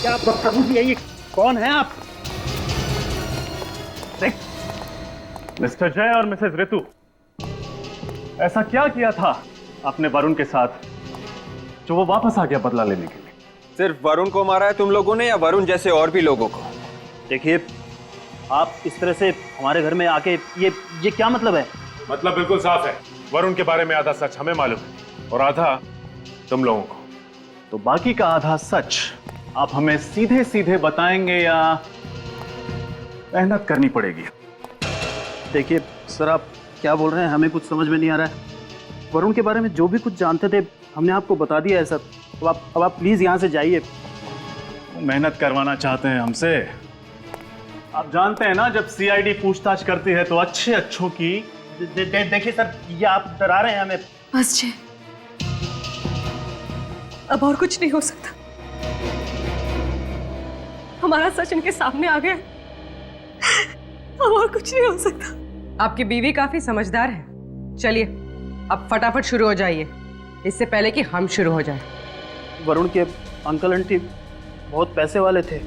क्या बदतमीजी है ये? कौन है आप? मिस्टर जय और मिसेस ऋतु, ऐसा क्या किया था आपने वरुण के साथ जो वो वापस आ गया बदला लेने के लिए? सिर्फ वरुण को मारा है तुम लोगों ने या वरुण जैसे और भी लोगों को? देखिए, आप इस तरह से हमारे घर में आके ये क्या मतलब है? मतलब बिल्कुल साफ है, वरुण के बारे में आधा सच हमें मालूम है और आधा तुम लोगों को। तो बाकी का आधा सच आप हमें सीधे सीधे बताएंगे या मेहनत करनी पड़ेगी? देखिए सर, आप क्या बोल रहे हैं, हमें कुछ समझ में नहीं आ रहा है। वरुण के बारे में जो भी कुछ जानते थे हमने आपको बता दिया है सर। अब आप प्लीज यहाँ से जाइए। मेहनत करवाना चाहते हैं हमसे? आप जानते हैं ना, जब सीआईडी पूछताछ करती है तो अच्छे अच्छों की देखिए सर, ये आप डरा रहे हैं हमें। बस जय, अब और कुछ नहीं हो सकता। हमारा सच इनके सामने आ गया, अब और कुछ नहीं हो सकता। आपकी बीवी काफी समझदार है। चलिए अब फटाफट शुरू हो जाइए, इससे पहले कि हम शुरू हो जाए। वरुण के अंकल आंटी बहुत पैसे वाले थे।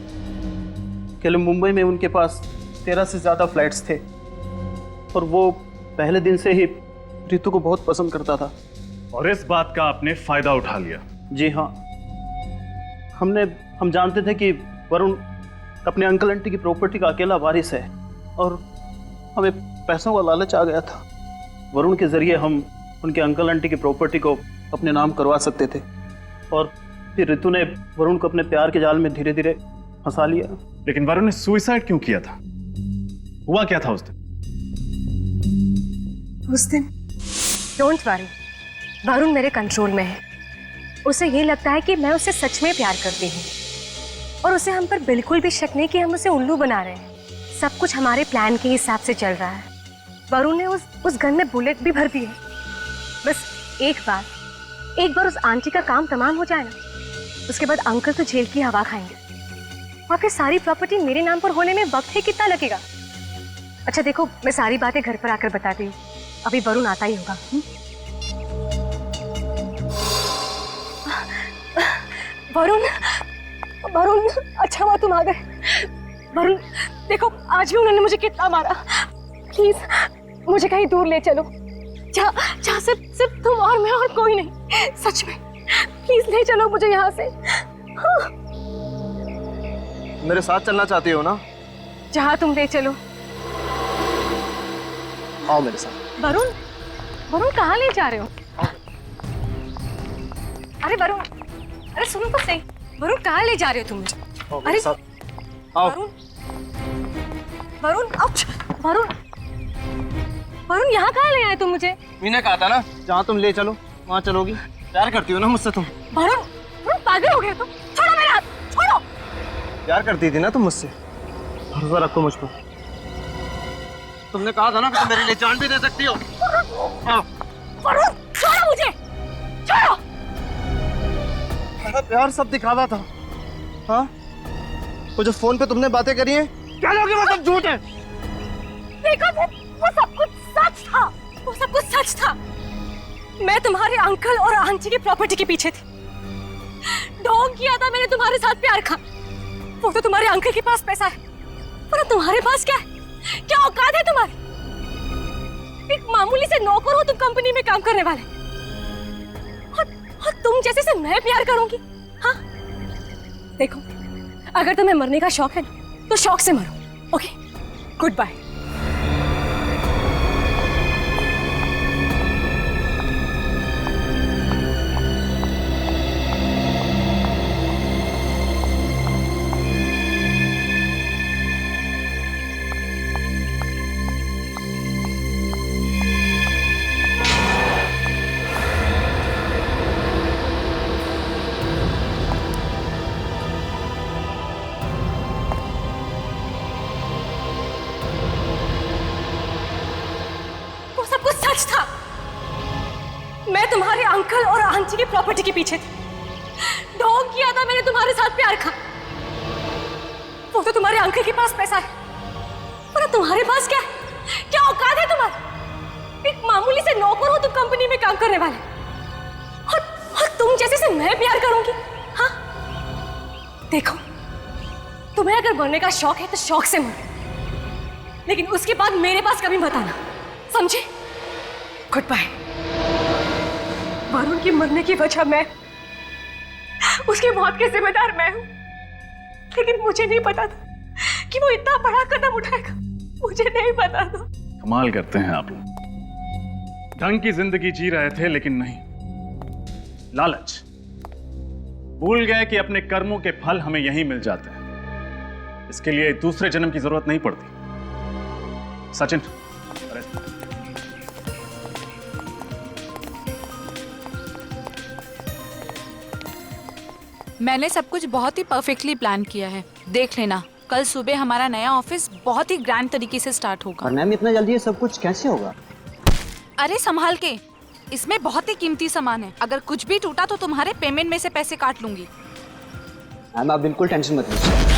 कल मुंबई में उनके पास 13 से ज़्यादा फ्लाइट्स थे और वो पहले दिन से ही ऋतु को बहुत पसंद करता था। और इस बात का आपने फायदा उठा लिया? जी हाँ, हम जानते थे कि वरुण अपने अंकल आंटी की प्रॉपर्टी का अकेला वारिस है और हमें पैसों का लालच आ गया था। वरुण के जरिए हम उनके अंकल आंटी की प्रॉपर्टी को अपने नाम करवा सकते थे और फिर ऋतु ने वरुण को अपने प्यार के जाल में धीरे धीरे फंसा लिया। लेकिन वरुण ने सुसाइड क्यों किया था? हुआ क्या था उस दिन? डोंट वरी, वरुण मेरे कंट्रोल में है। उसे ये लगता है कि मैं उसे सच में प्यार करती हूँ और उसे हम पर बिल्कुल भी शक नहीं कि हम उसे उल्लू बना रहे हैं। सब कुछ हमारे प्लान के हिसाब से चल रहा है। वरुण ने उस गन में बुलेट भी भर दी है। बस एक बार उस आंटी का काम तमाम हो जाए ना, उसके बाद अंकल तो जेल की हवा खाएंगे और फिर सारी प्रॉपर्टी मेरे नाम पर होने में वक्त ही कितना लगेगा। अच्छा देखो, मैं सारी बातें घर पर आकर बताती हूँ, अभी वरुण आता ही होगा। वरुण, अच्छा हुआ तुम आ गए। वरुण देखो, आज भी उन्होंने मुझे कितना मारा। प्लीज मुझे कहीं दूर ले चलो, जहाँ सिर्फ तुम और मैं और कोई नहीं। सच में प्लीज ले चलो मुझे यहाँ से। हाँ। मेरे साथ चलना चाहती हो ना? जहाँ तुम ले चलो। आओ मेरे साथ। वरुण कहाँ ले जा रहे हो? अरे वरुण, अरे सुनो तो सही, वरुण कहाँ ले जा रहे हो तुम? अरे आओ। वरुण, वरुण, वरुण यहाँ कहाँ ले आए तुम मुझे? मैंने कहा था ना जहाँ तुम ले चलो वहाँ चलोगी। प्यार करती हो ना मुझसे तुम? वरुण, वरुण पागल हो गया तुम? छोड़ो मेरा हाथ, छोड़ो। प्यार करती थी ना तुम मुझसे, भरोसा रखो मुझ पर। तुमने कहा था ना कि तुम मेरे लिए जान भी दे सकती हो। वरुण, छोड़ो मुझे, छोड़ो। मेरा प्यार सब दिखावा था। हाँ, वो जो फोन पे तुमने बातें करी हैं, क्या लोगे वो सब झूठ है। देखो वो सब कुछ सच था, वो सब कुछ सच था। मैं तुम्हारे अंकल और आंटी की प्रॉपर्टी के पीछे थी। ढोंग किया था मैंने तुम्हारे साथ प्यार का। वो तो तुम्हारे अंकल के पास पैसा है, पर तुम्हारे पास क्या है? क्या औकात है तुम्हारी? एक मामूली से नौकर हो तुम कंपनी में काम करने वाले, और तुम जैसे से मैं प्यार करूंगी? हाँ, देखो अगर तुम्हें मरने का शौक है ना तो शौक से मरो। Okay, good bye. मैं तुम्हारे अंकल और आंटी की प्रॉपर्टी के पीछे थी। ढोंग किया था मैंने तुम्हारे साथ प्यार का। वो तो तुम्हारे अंकल के पास पैसा है, पर तुम्हारे पास क्या है? क्या औकात है तुम्हारी? एक मामूली से नौकर हो तुम कंपनी में काम करने वाले, और तुम जैसे से मैं प्यार करूंगी? हाँ, देखो तुम्हें अगर मरने का शौक है तो शौक से मरो, लेकिन उसके बाद मेरे पास कभी मत आना, समझे? Good bye. वरुण की मरने की वजह मैं, उसकी मौत के जिम्मेदार मैं हूं, लेकिन मुझे नहीं पता था कि वो इतना बड़ा कदम उठाएगा। मुझे नहीं पता था। कमाल करते हैं आप लोग। ढंग की जिंदगी जी रहे थे, लेकिन नहीं, लालच। भूल गए कि अपने कर्मों के फल हमें यहीं मिल जाते हैं। इसके लिए दूसरे जन्म की जरूरत नहीं पड़ती। सचिन, अरे मैंने सब कुछ बहुत ही परफेक्टली प्लान किया है। देख लेना, कल सुबह हमारा नया ऑफिस बहुत ही ग्रैंड तरीके से स्टार्ट होगा। और मैम इतना जल्दी ये सब कुछ कैसे होगा? अरे संभाल के, इसमें बहुत ही कीमती सामान है। अगर कुछ भी टूटा तो तुम्हारे पेमेंट में से पैसे काट लूंगी। मैम आप बिल्कुल टेंशन मत लीजिए।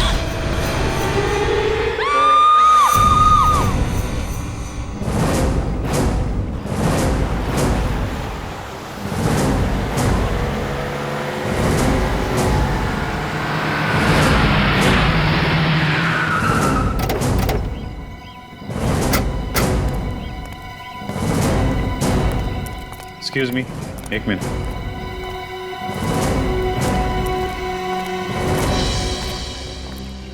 एक्सक्यूज मी, एक मिनट।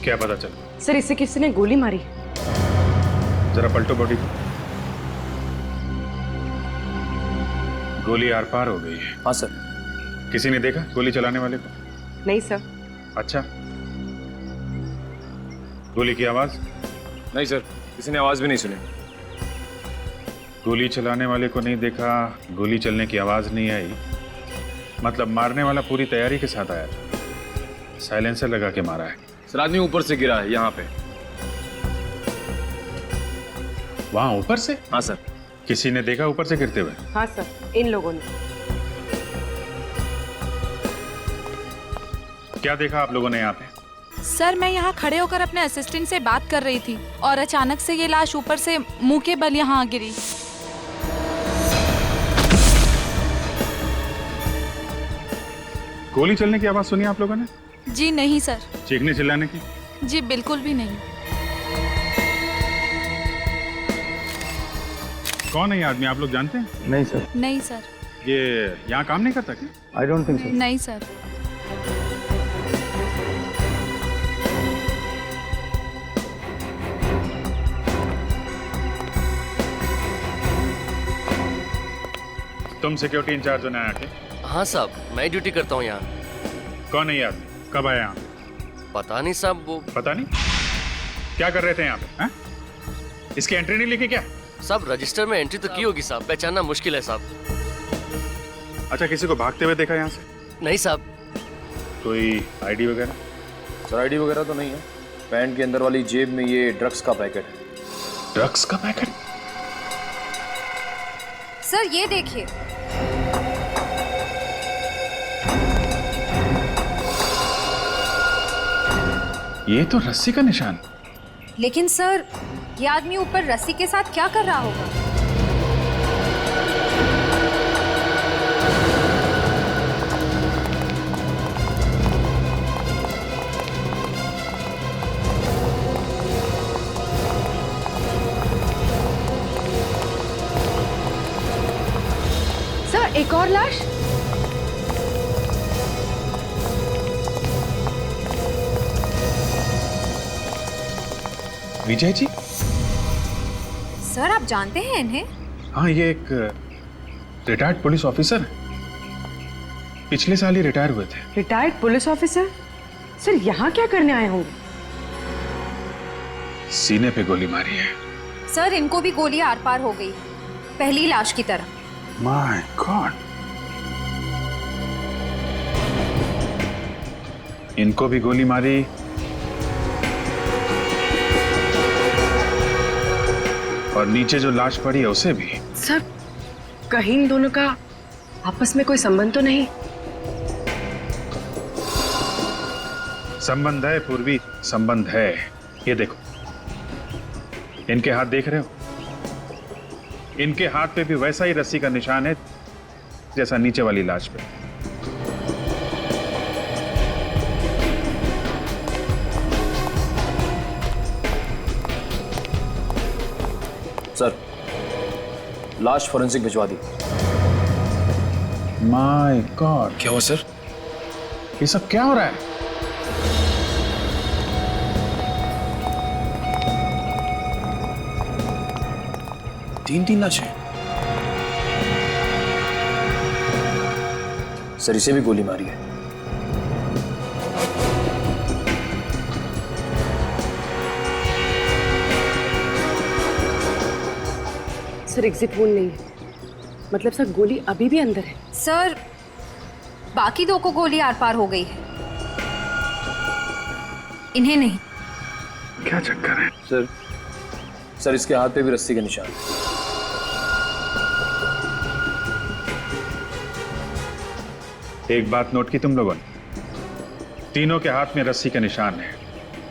क्या पता चला? सर इसे किसी ने गोली मारी। जरा पलटो बॉडी। गोली आर पार हो गई है। हाँ सर। किसी ने देखा गोली चलाने वाले को? नहीं सर। अच्छा, गोली की आवाज? नहीं सर, किसी ने आवाज भी नहीं सुनी। गोली चलाने वाले को नहीं देखा, गोली चलने की आवाज नहीं आई, मतलब मारने वाला पूरी तैयारी के साथ आया था। साइलेंसर लगा के मारा है। सर आदमी ऊपर से गिरा है, यहाँ पे। वहां ऊपर से? हाँ सर। किसी ने देखा ऊपर से गिरते हुए? हाँ सर, इन लोगों ने। क्या देखा आप लोगों ने यहाँ पे? सर मैं यहाँ खड़े होकर अपने असिस्टेंट से बात कर रही थी और अचानक से ये लाश ऊपर से मुंह के बल यहाँ गिरी। गोली चलने की आवाज सुनी आप लोगों ने? जी नहीं सर। चीखने चिल्लाने की? जी बिल्कुल भी नहीं। कौन है ये आदमी, आप लोग जानते हैं? नहीं सर। नहीं सर। ये यहाँ काम नहीं करता क्या? I don't think so. नहीं सर। तुम सिक्योरिटी इंचार्ज हो नया के? हाँ साहब, मैं ड्यूटी करता हूँ यहाँ। कौन है ये आदमी, कब आया यहाँ? पता नहीं साहब, वो पता नहीं? क्या कर रहे थे यहाँ पे? इसकी एंट्री नहीं लिखी क्या? साहब रजिस्टर में एंट्री तो की होगी साहब, पहचानना मुश्किल है साहब। अच्छा, किसी को भागते हुए देखा यहाँ से? नहीं साहब। कोई आईडी वगैरह? सर आईडी वगैरह तो नहीं है। पैंट के अंदर वाली जेब में ये ड्रग्स का पैकेट है। ड्रग्स का पैकेट? सर ये देखिए, ये तो रस्सी का निशान। लेकिन सर ये आदमी ऊपर रस्सी के साथ क्या कर रहा होगा? सर एक और लाश। विजय जी? सर आप जानते हैं इन्हें? हाँ, ये एक रिटायर्ड पुलिस ऑफिसर है। पिछले साल ही रिटायर हुए थे। Retired police officer? सर यहाँ क्या करने आए होंगे? सीने पे गोली मारी है। सर इनको भी गोली आर पार हो गई, पहली लाश की तरह। माय गॉड, इनको भी गोली मारी और नीचे जो लाश पड़ी है उसे भी। सर कहीं इन दोनों का आपस में कोई संबंध तो नहीं? संबंध है पूर्वी, संबंध है। ये देखो, इनके हाथ देख रहे हो? इनके हाथ पे भी वैसा ही रस्सी का निशान है जैसा नीचे वाली लाश पे। सर लाश फॉरेंसिक भिजवा दी। माय गॉड, क्या हुआ सर? ये सब क्या हो रहा है? तीन लाशें। सर इसे भी गोली मारी है। सर एग्जिट वोल नहीं है, मतलब सर गोली अभी भी अंदर है। सर बाकी दो को गोली आर पार हो गई है, इन्हें नहीं। क्या चक्कर है? सर इसके हाथ पे भी रस्सी का निशान। एक बात नोट की तुम लोगों ने? तीनों के हाथ में रस्सी का निशान है,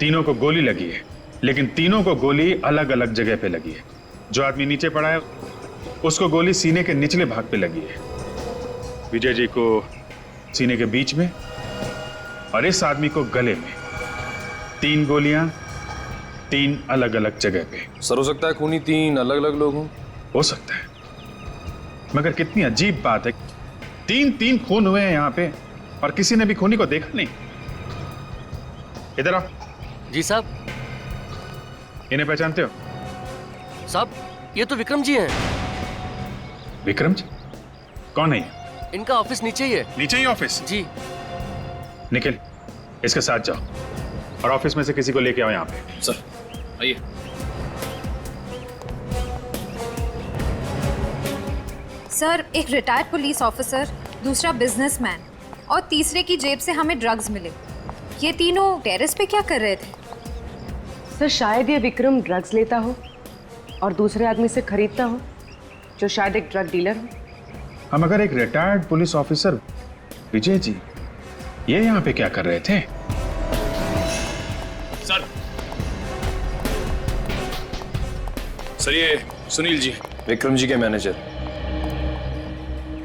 तीनों को गोली लगी है, लेकिन तीनों को गोली अलग अलग जगह पे लगी है। जो आदमी नीचे पड़ा है उसको गोली सीने के निचले भाग पे लगी है, विजय जी को सीने के बीच में, और इस आदमी को गले में। 3 गोलियां 3 अलग अलग जगह पे। सर हो सकता है खूनी 3 अलग अलग लोग हों। हो सकता है, मगर कितनी अजीब बात है, 3 खून हुए हैं यहाँ पे और किसी ने भी खूनी को देखा नहीं। इधर आओ। जी साहब। इन्हें पहचानते हो? साहब ये तो विक्रम जी हैं। विक्रम जी? कौन है ये? इनका ऑफिस नीचे ही है। नीचे ही ऑफिस? जी। निखिल इसके साथ जाओ और ऑफिस में से किसी को लेके आओ यहाँ पे। सर आइए। सर एक रिटायर्ड पुलिस ऑफिसर, दूसरा बिजनेसमैन और तीसरे की जेब से हमें ड्रग्स मिले। ये तीनों टेरेस पे क्या कर रहे थे? सर शायद ये विक्रम ड्रग्स लेता हो और दूसरे आदमी से खरीदता हो, जो शायद एक ड्रग डीलर हो। हम अगर एक retired police officer Vijay ji ये यहाँ पे क्या कर रहे थे? सर ये सुनील जी, विक्रम जी के मैनेजर।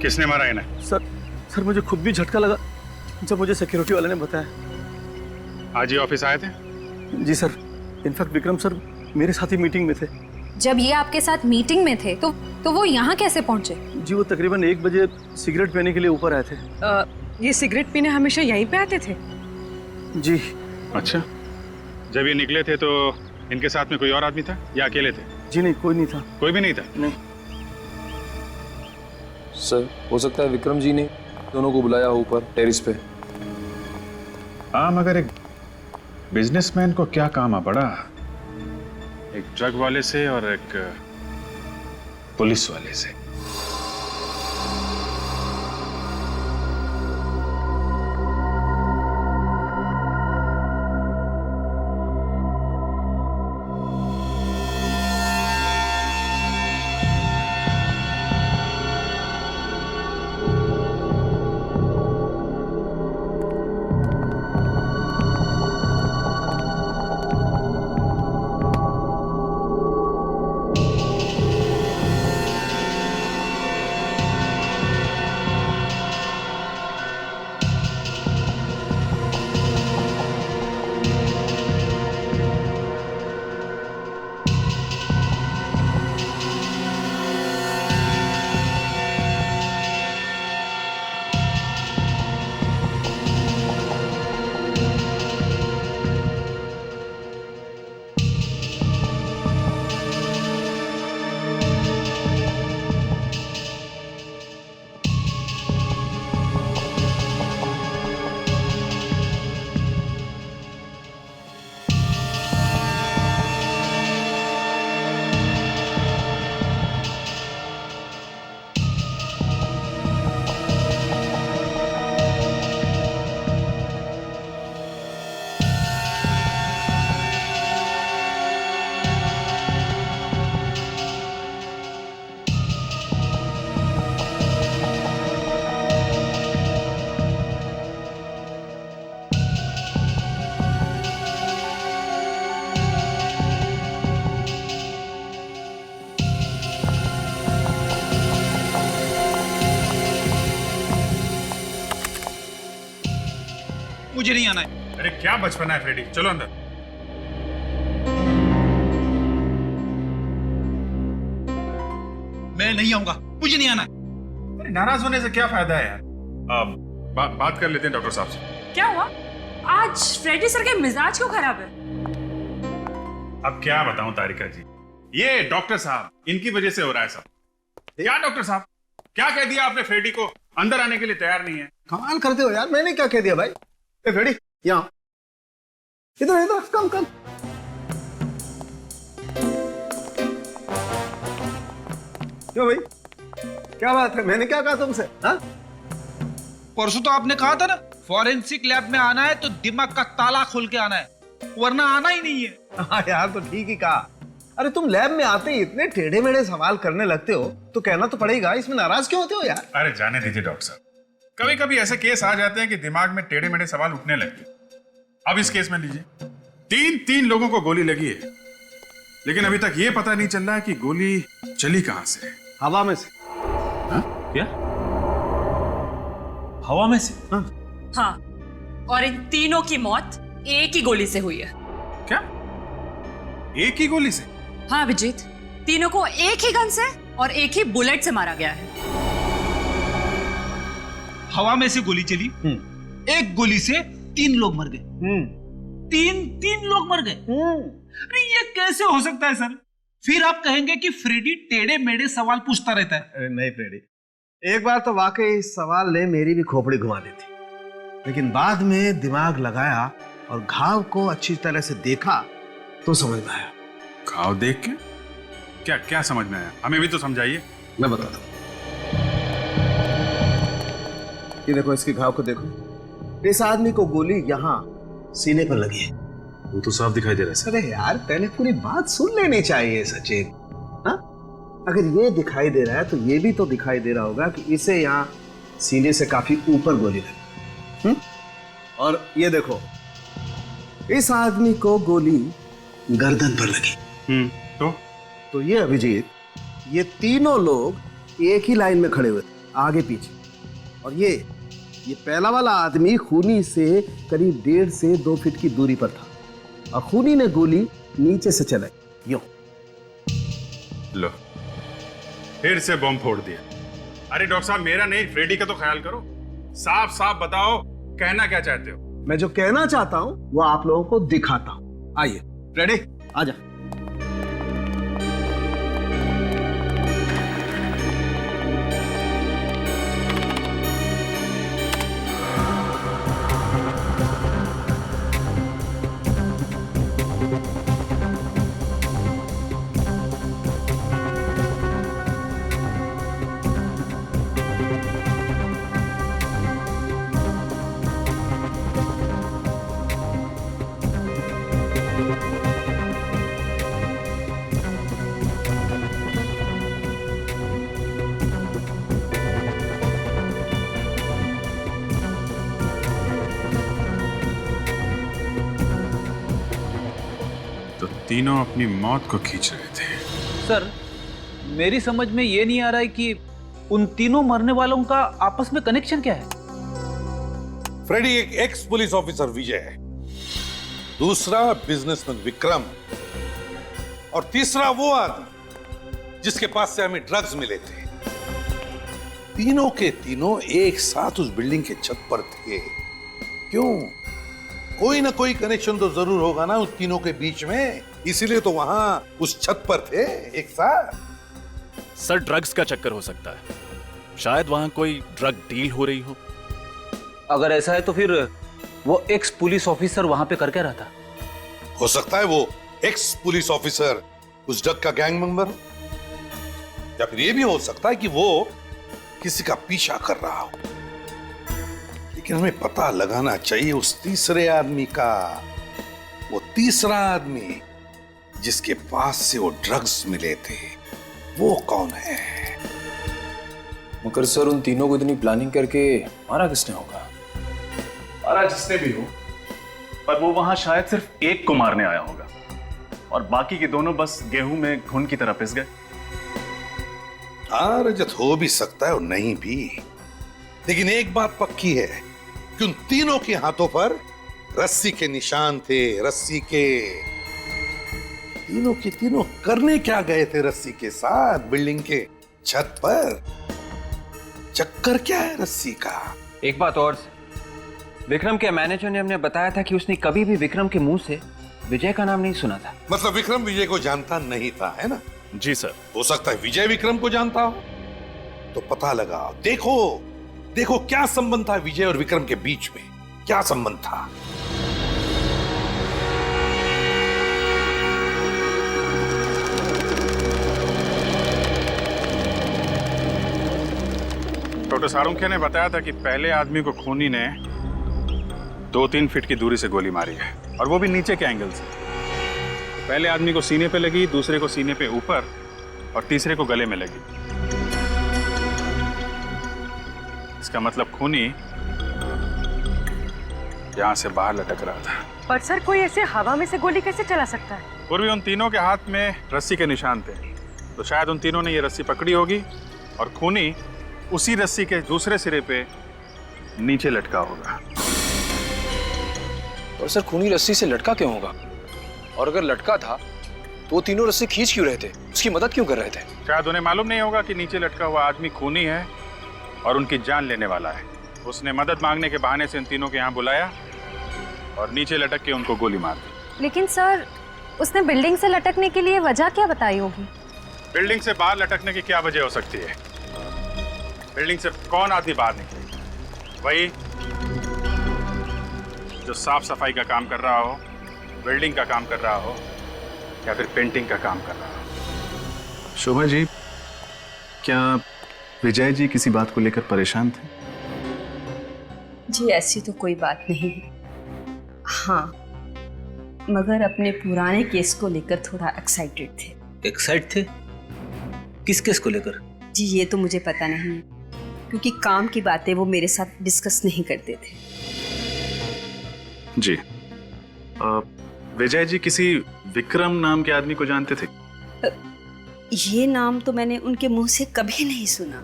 किसने मारा इन्हें? सर मुझे खुद भी झटका लगा जब मुझे सिक्योरिटी वाले ने बताया। आज ही ऑफिस आए थे? जी सर, इनफैक्ट विक्रम सर मेरे साथ ही मीटिंग में थे। जब ये आपके साथ मीटिंग में थे तो वो यहाँ कैसे पहुँचे? जी वो तकरीबन 1 बजे सिगरेट पीने के लिए ऊपर आए थे। ये सिगरेट पीने हमेशा यहीं पे आते थे? जी। अच्छा, जब ये निकले थे तो इनके साथ में कोई और आदमी था या अकेले थे? जी नहीं, कोई नहीं था। कोई भी नहीं था? नहीं। सर हो सकता है विक्रम जी ने दोनों को बुलाया हो ऊपर टेरिस पे। हाँ, मगर एक बिजनेसमैन को क्या काम आ पड़ा? एक ड्रग वाले से और एक पुलिस वाले से। मुझे नहीं आना है। अरे क्या बचपना है फ्रेडी, चलो अंदर। मैं नहीं आऊंगा, मुझे नहीं आना है। अरे नाराज होने से क्या फायदा है यार। बात कर लेते हैं डॉक्टर साहब से। क्या हुआ? आज फ्रेडी सर के मिजाज क्यों खराब है? अब क्या बताऊं तारिका जी, ये डॉक्टर साहब, इनकी वजह से हो रहा है सब। क्या डॉक्टर साहब, क्या कह दिया आपने? फ्रेडी को अंदर आने के लिए तैयार नहीं है। कमाल करते हो यार, मैंने क्या कह दिया भाई? ए फ्रेडी, यहाँ इधर इधर, कम कम। क्यों भाई, क्या बात है? मैंने क्या कहा तुमसे? हाँ? परसों तो आपने कहा था ना, फॉरेंसिक लैब में आना है तो दिमाग का ताला खोल के आना है, वरना आना ही नहीं है। हाँ यार, तो ठीक ही कहा। अरे तुम लैब में आते ही इतने टेढ़े मेढ़े सवाल करने लगते हो तो कहना तो पड़ेगा, इसमें नाराज क्यों होते हो यार? अरे जाने दीजिए डॉक्टर साहब, कभी कभी ऐसे केस आ जाते हैं कि दिमाग में टेढ़े मेढ़े सवाल उठने लगते हैं। अब इस केस में लीजिए, तीन लोगों को गोली लगी है, लेकिन अभी तक ये पता नहीं चल रहा है कि गोली चली कहां से। हवा में से। हाँ? क्या? हवा में से? हाँ, और इन तीनों की मौत एक ही गोली से हुई है। क्या? एक ही गोली से? हाँ अभिजीत, तीनों को एक ही गन से और एक ही बुलेट से मारा गया है। हवा में से गोली चली, एक गोली से 3 लोग मर गए। तीन लोग मर गए। अरे ये कैसे हो सकता है सर? फिर आप कहेंगे कि फ्रेडी टेढ़े मेढ़े सवाल पूछता रहता है। अरे नहीं फ्रेडी, एक बार तो वाकई इस सवाल ने मेरी भी खोपड़ी घुमा दी थी, लेकिन बाद में दिमाग लगाया और घाव को अच्छी तरह से देखा तो समझ में आया। घाव देख के? क्या क्या समझ में आया? हमें भी तो समझाइए। मैं बताता हूँ। ये देखो, इसके घाव को देखो। इस आदमी को गोली यहाँ सीने पर लगी है। वो तो साफ दिखाई दे रहा है सर। अरे यार, पहले पूरी बात सुन लेनी चाहिए सचिन। हाँ? अगर ये दिखाई दे रहा है तो ये भी तो दिखाई दे रहा होगा कि इसे यहाँ सीने से काफी ऊपर गोली लगी। और ये देखो, इस आदमी को गोली गर्दन पर लगी। तो ये अभिजीत, ये तीनों लोग एक ही लाइन में खड़े हुए थे, आगे पीछे। और ये पहला वाला आदमी खूनी से करीब 1.5 से 2 फीट की दूरी पर था और खूनी ने गोली नीचे से चलाई, यूं। लो, फिर से बम फोड़ दिया। अरे डॉक्टर साहब, मेरा नहीं, फ्रेडी का तो ख्याल करो। साफ साफ बताओ, कहना क्या चाहते हो? मैं जो कहना चाहता हूं वो आप लोगों को दिखाता हूं। आइए फ्रेडी, आजा। तो तीनों अपनी मौत को खींच रहे थे। सर, मेरी समझ में ये नहीं आ रहा है कि उन तीनों मरने वालों का आपस में कनेक्शन क्या है। फ्रेडी एक एक्स पुलिस ऑफिसर विजय है, दूसरा बिजनेसमैन विक्रम, और तीसरा वो आदमी जिसके पास से हमें ड्रग्स मिले थे। तीनों के तीनों एक साथ उस बिल्डिंग के छत पर थे। क्यों? कोई ना कोई कनेक्शन तो जरूर होगा ना उस तीनों के बीच में, इसीलिए तो वहां उस छत पर थे एक साथ। सर, ड्रग्स का चक्कर हो सकता है, शायद वहां कोई ड्रग डील हो रही हो। अगर ऐसा है तो फिर वो एक्स पुलिस ऑफिसर वहां पे कर क्या रहा था? हो सकता है वो एक्स पुलिस ऑफिसर उस ड्रग का गैंग मेंबर, या फिर ये भी हो सकता है कि वो किसी का पीछा कर रहा हो। लेकिन हमें पता लगाना चाहिए उस तीसरे आदमी का, वो तीसरा आदमी जिसके पास से वो ड्रग्स मिले थे, वो कौन है? मगर सर, उन तीनों को इतनी प्लानिंग करके मारा किसने होगा? मारा जिसने भी हो, पर वो वहां शायद सिर्फ एक को मारने आया होगा और बाकी के दोनों बस गेहूं में घुन की तरह पिस गए। हाँ रजत, हो भी सकता है और नहीं भी, लेकिन एक बात पक्की है कि उन तीनों के हाथों पर रस्सी के निशान थे। रस्सी के तीनों के तीनों करने क्या गए थे रस्सी के साथ बिल्डिंग के छत पर? चक्कर क्या है रस्सी का? एक बात और, विक्रम के मैनेजर ने हमने बताया था कि उसने कभी भी विक्रम के मुंह से विजय का नाम नहीं सुना था। मतलब विक्रम विजय को जानता नहीं था, है ना? जी सर। हो सकता है विजय विक्रम को जानता हो, तो पता लगाओ। देखो देखो क्या संबंध था विजय और विक्रम के बीच में, क्या संबंध था? डॉक्टर सारुंखे ने बताया था कि पहले आदमी को खूनी ने 2-3 फीट की दूरी से गोली मारी है, और वो भी नीचे के एंगल से। पहले आदमी को सीने पे लगी, दूसरे को सीने पे ऊपर, और तीसरे को गले में लगी। इसका मतलब खूनी यहां से बाहर लटक रहा था। पर सर, कोई ऐसे हवा में से गोली कैसे चला सकता है? पूर्वी उन तीनों के हाथ में रस्सी के निशान थे, तो शायद उन तीनों ने ये रस्सी पकड़ी होगी और खूनी उसी रस्सी के दूसरे सिरे पे नीचे लटका होगा। और सर, खूनी रस्सी से लटका क्यों होगा? और अगर लटका था तो वो तीनों रस्सी खींच क्यों रहे थे? उसकी मदद क्यों कर रहे थे? शायद उन्हें मालूम नहीं होगा कि नीचे लटका हुआ आदमी खूनी है और उनकी जान लेने वाला है। उसने मदद मांगने के बहाने से इन तीनों के यहाँ बुलाया और नीचे लटक के उनको गोली मार दी। लेकिन सर, उसने बिल्डिंग से लटकने के लिए वजह क्या बताई होगी? बिल्डिंग से बाहर लटकने की क्या वजह हो सकती है? बिल्डिंग से कौन आदमी बाहर निकले? वही जो साफ सफाई का काम कर रहा हो, बिल्डिंग का काम कर रहा हो, या फिर पेंटिंग का काम कर रहा हो। शोभा जी, क्या विजय जी किसी बात को लेकर परेशान थे? जी ऐसी तो कोई बात नहीं है, हाँ, मगर अपने पुराने केस को लेकर थोड़ा एक्साइटेड थे। एक्साइट थे? किस केस को लेकर? जी ये तो मुझे पता नहीं है, क्योंकि काम की बातें वो मेरे साथ डिस्कस नहीं करते थे। जी, विजय जी किसी विक्रम नाम के आदमी को जानते थे? ये नाम तो मैंने उनके मुंह से कभी नहीं सुना।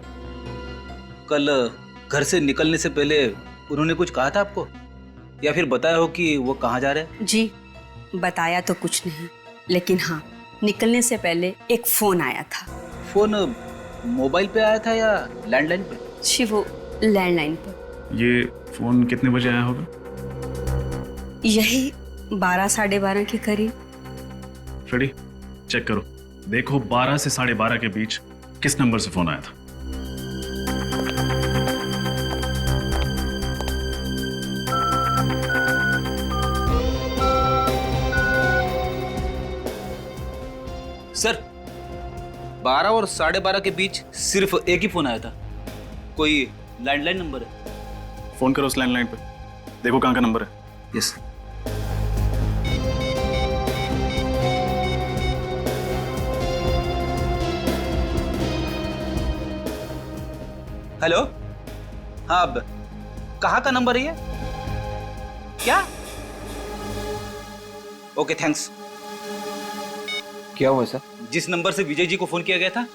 कल घर से निकलने से पहले उन्होंने कुछ कहा था आपको, या फिर बताया हो कि वो कहाँ जा रहे हैं? जी बताया तो कुछ नहीं, लेकिन हाँ, निकलने से पहले एक फोन आया था। फोन मोबाइल पे आया था या लैंडलाइन पे? जी वो लैंडलाइन पर। ये फोन कितने बजे आया होगा? यही 12 साढ़े 12 के करीब। फ्रेडी, चेक करो, देखो 12 से 12:30 के बीच किस नंबर से फोन आया था। सर, 12 और 12:30 के बीच सिर्फ एक ही फोन आया था। कोई लैंडलाइन नंबर है? फोन करो उस लैंडलाइन पे, देखो कहाँ का नंबर है। यस। हेलो, हाँ अब कहाँ का नंबर है ये? क्या? Okay thanks. क्या हुआ सर? जिस नंबर से विजय जी को फोन किया गया था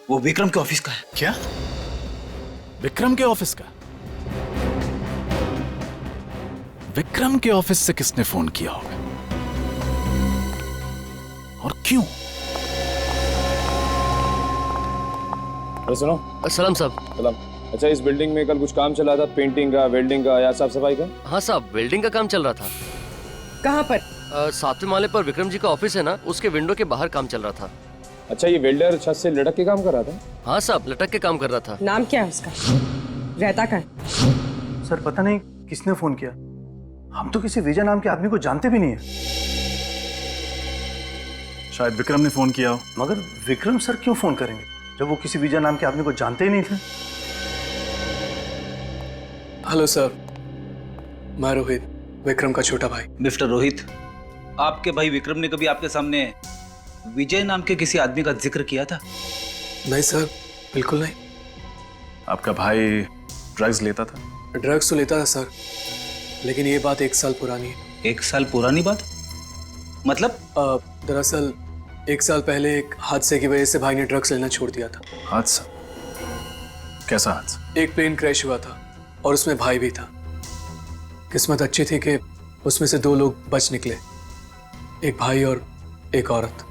वो विक्रम के ऑफिस का है। क्या? विक्रम के ऑफिस का? विक्रम के ऑफिस से किसने फोन किया होगा और क्यों? अरे सुनो। सलाम साहब। सलाम। अच्छा, इस बिल्डिंग में कल कुछ काम चला था, पेंटिंग का, वेल्डिंग का या साफ सफाई का? हाँ साहब, वेल्डिंग का काम चल रहा था। कहाँ पर? 7वें माले पर विक्रम जी का ऑफिस है ना, उसके विंडो के बाहर काम चल रहा था। अच्छा, ये वेल्डर छत से लटक के काम कर रहा था? हाँ साहब, लटक के काम कर रहा था। नाम क्या है उसका? रहता कहाँ? सर पता नहीं किसने फोन किया, हम तो किसी विजय नाम के आदमी को जानते भी नहीं है। शायद विक्रम ने फोन किया हो। मगर विक्रम सर क्यों फोन करेंगे जब वो किसी विजय नाम के आदमी को जानते ही नहीं थे? हेलो सर, मैं रोहित, विक्रम का छोटा भाई। मिस्टर रोहित, आपके भाई विक्रम ने कभी आपके सामने विजय नाम के किसी आदमी का जिक्र किया था? नहीं सर, बिल्कुल नहीं। आपका भाई ड्रग्स लेता था? ड्रग्स तो लेता था सर, लेकिन ये बात 1 साल पुरानी है। 1 साल पुरानी बात? मतलब? दरअसल 1 साल पहले एक हादसे की वजह से भाई ने ड्रग्स लेना छोड़ दिया था। हादसा? कैसा हादसा? एक प्लेन क्रैश हुआ था और उसमें भाई भी था। किस्मत अच्छी थी कि उसमें से 2 लोग बच निकले, एक भाई और एक औरत।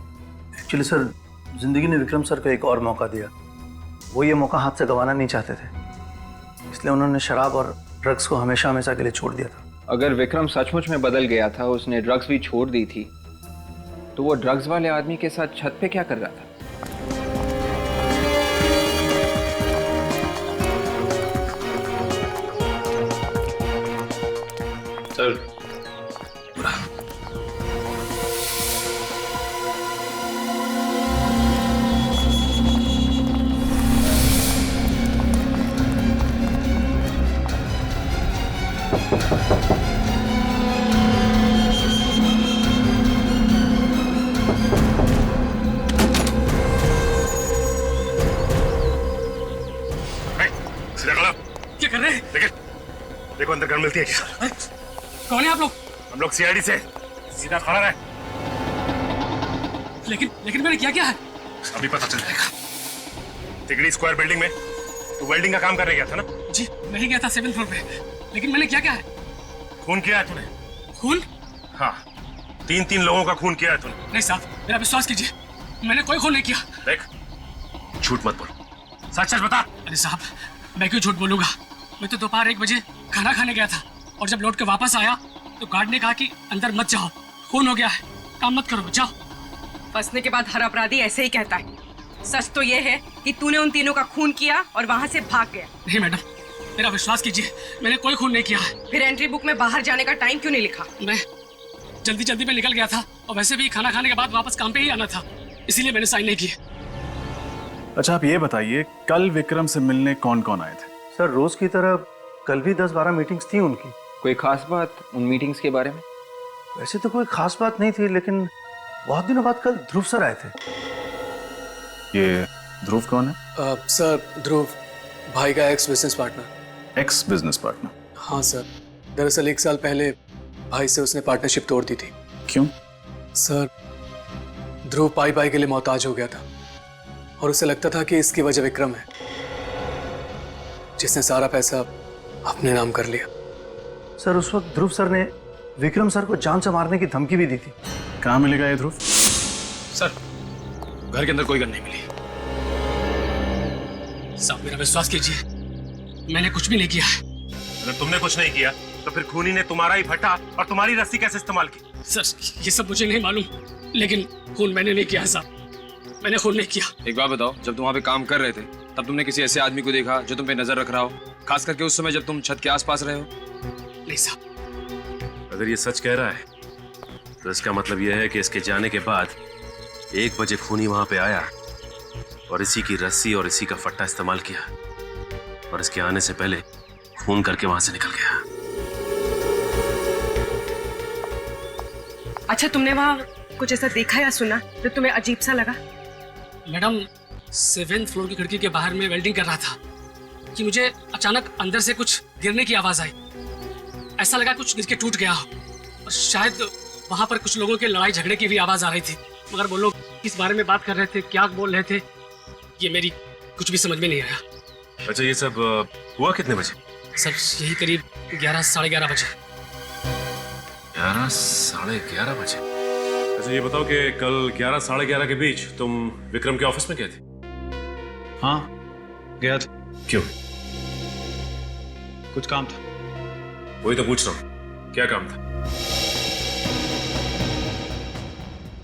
एक्चुअली सर, जिंदगी ने विक्रम सर को एक और मौका दिया। वो ये मौका हाथ से गंवाना नहीं चाहते थे, इसलिए उन्होंने शराब और ड्रग्स को हमेशा हमेशा के लिए छोड़ दिया था। अगर विक्रम सचमुच में बदल गया था, उसने ड्रग्स भी छोड़ दी थी, तो वो ड्रग्स वाले आदमी के साथ छत पे क्या कर रहा था? सर, क्या कर रहे हैं? देखो अंदर गन मिलती है क्या? कौन है आप लोग? हम लोग सीआईडी से। सीधा खड़ा रहे। लेकिन मैंने क्या है? अभी पता चल जाएगा। तिगड़ी स्क्वायर बिल्डिंग में तू वेल्डिंग का काम करने गया था ना? जी, मैं ही गया था 7th फ्लोर पे, लेकिन मैंने क्या है? खून किया है तूने? खून? हाँ, 3 लोगों का खून किया है तूने। नहीं साहब, मेरा विश्वास कीजिए, मैंने कोई खून नहीं किया। देख, झूठ मत बोल, सच बता। अरे साहब, मैं क्यों झूठ बोलूंगा? मैं तो दोपहर 1 बजे खाना खाने गया था और जब लौट के वापस आया तो गार्ड ने कहा कि अंदर मत जाओ, खून हो गया है, काम मत करो, जाओ। फंसने के बाद हर अपराधी ऐसे ही कहता है। सच तो ये है कि तूने उन तीनों का खून किया और वहाँ से भाग गया। नहीं मैडम, मेरा विश्वास कीजिए, मैंने कोई खून नहीं किया है। फिर एंट्री बुक में बाहर जाने का टाइम क्यों नहीं लिखा? मैं जल्दी में निकल गया था और वैसे भी खाना खाने के बाद वापस काम पे ही आना था, इसीलिए मैंने साइन नहीं किए। अच्छा, आप ये बताइए, कल विक्रम से मिलने कौन कौन आए थे? सर, रोज की तरह कल भी 10-12 मीटिंग्स थी उनकी। कोई खास बात उन मीटिंग्स के बारे में? वैसे तो कोई खास बात नहीं थी, लेकिन बहुत दिनों बाद कल ध्रुव सर आए थे। ये ध्रुव कौन है? सर, ध्रुव भाई का x business partner. X business partner? हाँ सर, दरअसल 1 साल पहले भाई से उसने पार्टनरशिप तोड़ दी थी। क्यों? सर, ध्रुव पाई के लिए मोहताज हो गया था और उसे लगता था कि इसकी वजह विक्रम है, जिसने सारा पैसा अपने नाम कर लिया। सर, उस वक्त ध्रुव सर ने विक्रम सर को जान से मारने की धमकी भी दी थी। कहाँ मिलेगा ये ध्रुव? सर, घर के अंदर कोई गन नहीं मिली। साहब, मेरा विश्वास कीजिए, मैंने कुछ भी नहीं किया है। अगर तुमने कुछ नहीं किया तो फिर खूनी ने तुम्हारा ही भट्टा और तुम्हारी रस्सी कैसे इस्तेमाल की? सर, ये सब मुझे नहीं मालूम, लेकिन खून मैंने नहीं किया है साहब, मैंने खून नहीं किया। एक बात बताओ, जब तुम वहाँ पे काम कर रहे थे तब तुमने किसी ऐसे आदमी को देखा जो तुम पे नजर रख रहा हो, खास करके उस समय जब तुम छत के आसपास रहे हो? नहीं साहब। अगर ये सच कह रहा है तो इसका मतलब यह है कि इसके जाने के बाद 1 बजे खूनी वहां पे आया और इसी की रस्सी और इसी का फट्टा इस्तेमाल किया और इसके आने से पहले खून करके वहां से निकल गया। अच्छा, तुमने वहाँ कुछ ऐसा देखा या सुना जो तुम्हें अजीब सा लगा? मैडम, 7th फ्लोर की खिड़की के बाहर में वेल्डिंग कर रहा था कि मुझे अचानक अंदर से कुछ गिरने की आवाज आई। ऐसा लगा कुछ गिर के टूट गया हो, और शायद वहां पर कुछ लोगों के लड़ाई झगड़े की भी आवाज आ रही थी, मगर वो लोग किस बारे में बात कर रहे थे, क्या बोल रहे थे, ये मेरी कुछ भी समझ में नहीं आया। अच्छा, ये सब हुआ कितने बजे? सर यही करीब 11 साढ़े 11 बजे। 11 साढ़े 11 बजे? अच्छा ये बताओ कि कल 11 साढ़े 11 के बीच तुम विक्रम के ऑफिस में गए थे? हाँ गया था। क्यों? कुछ काम था। वही तो पूछ रहा हूँ, क्या काम था?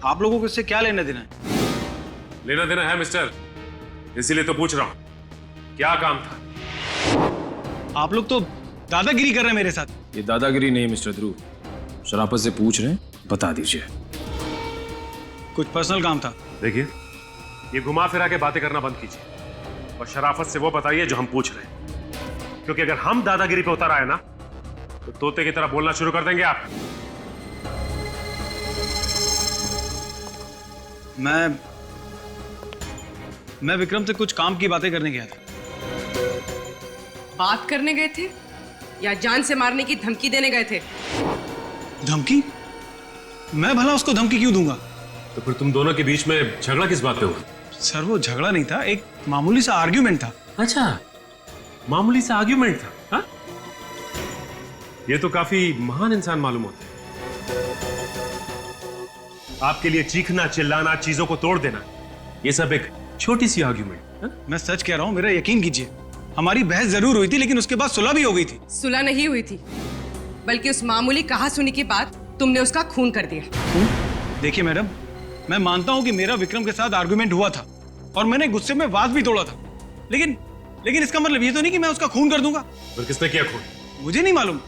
आप लोगों को इससे क्या लेना देना है? लेना देना है मिस्टर, इसीलिए तो पूछ रहा हूँ, क्या काम था? आप लोग तो दादागिरी कर रहे हैं मेरे साथ। ये दादागिरी नहीं मिस्टर ध्रुव, शराफत से पूछ रहे हैं, बता दीजिए। कुछ पर्सनल काम था। देखिए, ये घुमा फिरा के बातें करना बंद कीजिए और शराफत से वो बताइए जो हम पूछ रहे हैं, क्योंकि अगर हम दादागिरी पे उतर आए ना तो तोते की तरह बोलना शुरू कर देंगे आप। मैं विक्रम से कुछ काम की बातें करने गया था। बात करने गए थे या जान से मारने की धमकी देने गए थे? धमकी? मैं भला उसको धमकी क्यों दूंगा? तो फिर तुम दोनों के बीच में झगड़ा किस बात पे हुआ? सर वो झगड़ा नहीं था, एक मामूली सा आर्ग्यूमेंट था। अच्छा, मामूली सा आर्ग्यूमेंट था? हा? ये तो काफी महान इंसान मालूम होता है। आपके लिए चीखना, चिल्लाना, चीजों को तोड़ देना, ये सब एक छोटी सी आर्ग्यूमेंट। मैं सच कह रहा हूं, मेरा यकीन कीजिए, हमारी बहस जरूर हुई थी, लेकिन उसके बाद सुलह भी हो गई थी। सुलह नहीं हुई थी, बल्कि उस मामूली कहा सुनी के बाद तुमने उसका खून कर दिया। देखिए मैडम, मैं मानता हूं कि मेरा विक्रम के साथ आर्गुमेंट हुआ था और मैंने गुस्से में वाद भी तोड़ा था, लेकिन इसका मतलब ये तो नहीं कि मैं उसका खून कर दूंगा। फिर किसने किया खून? मुझे नहीं मालूम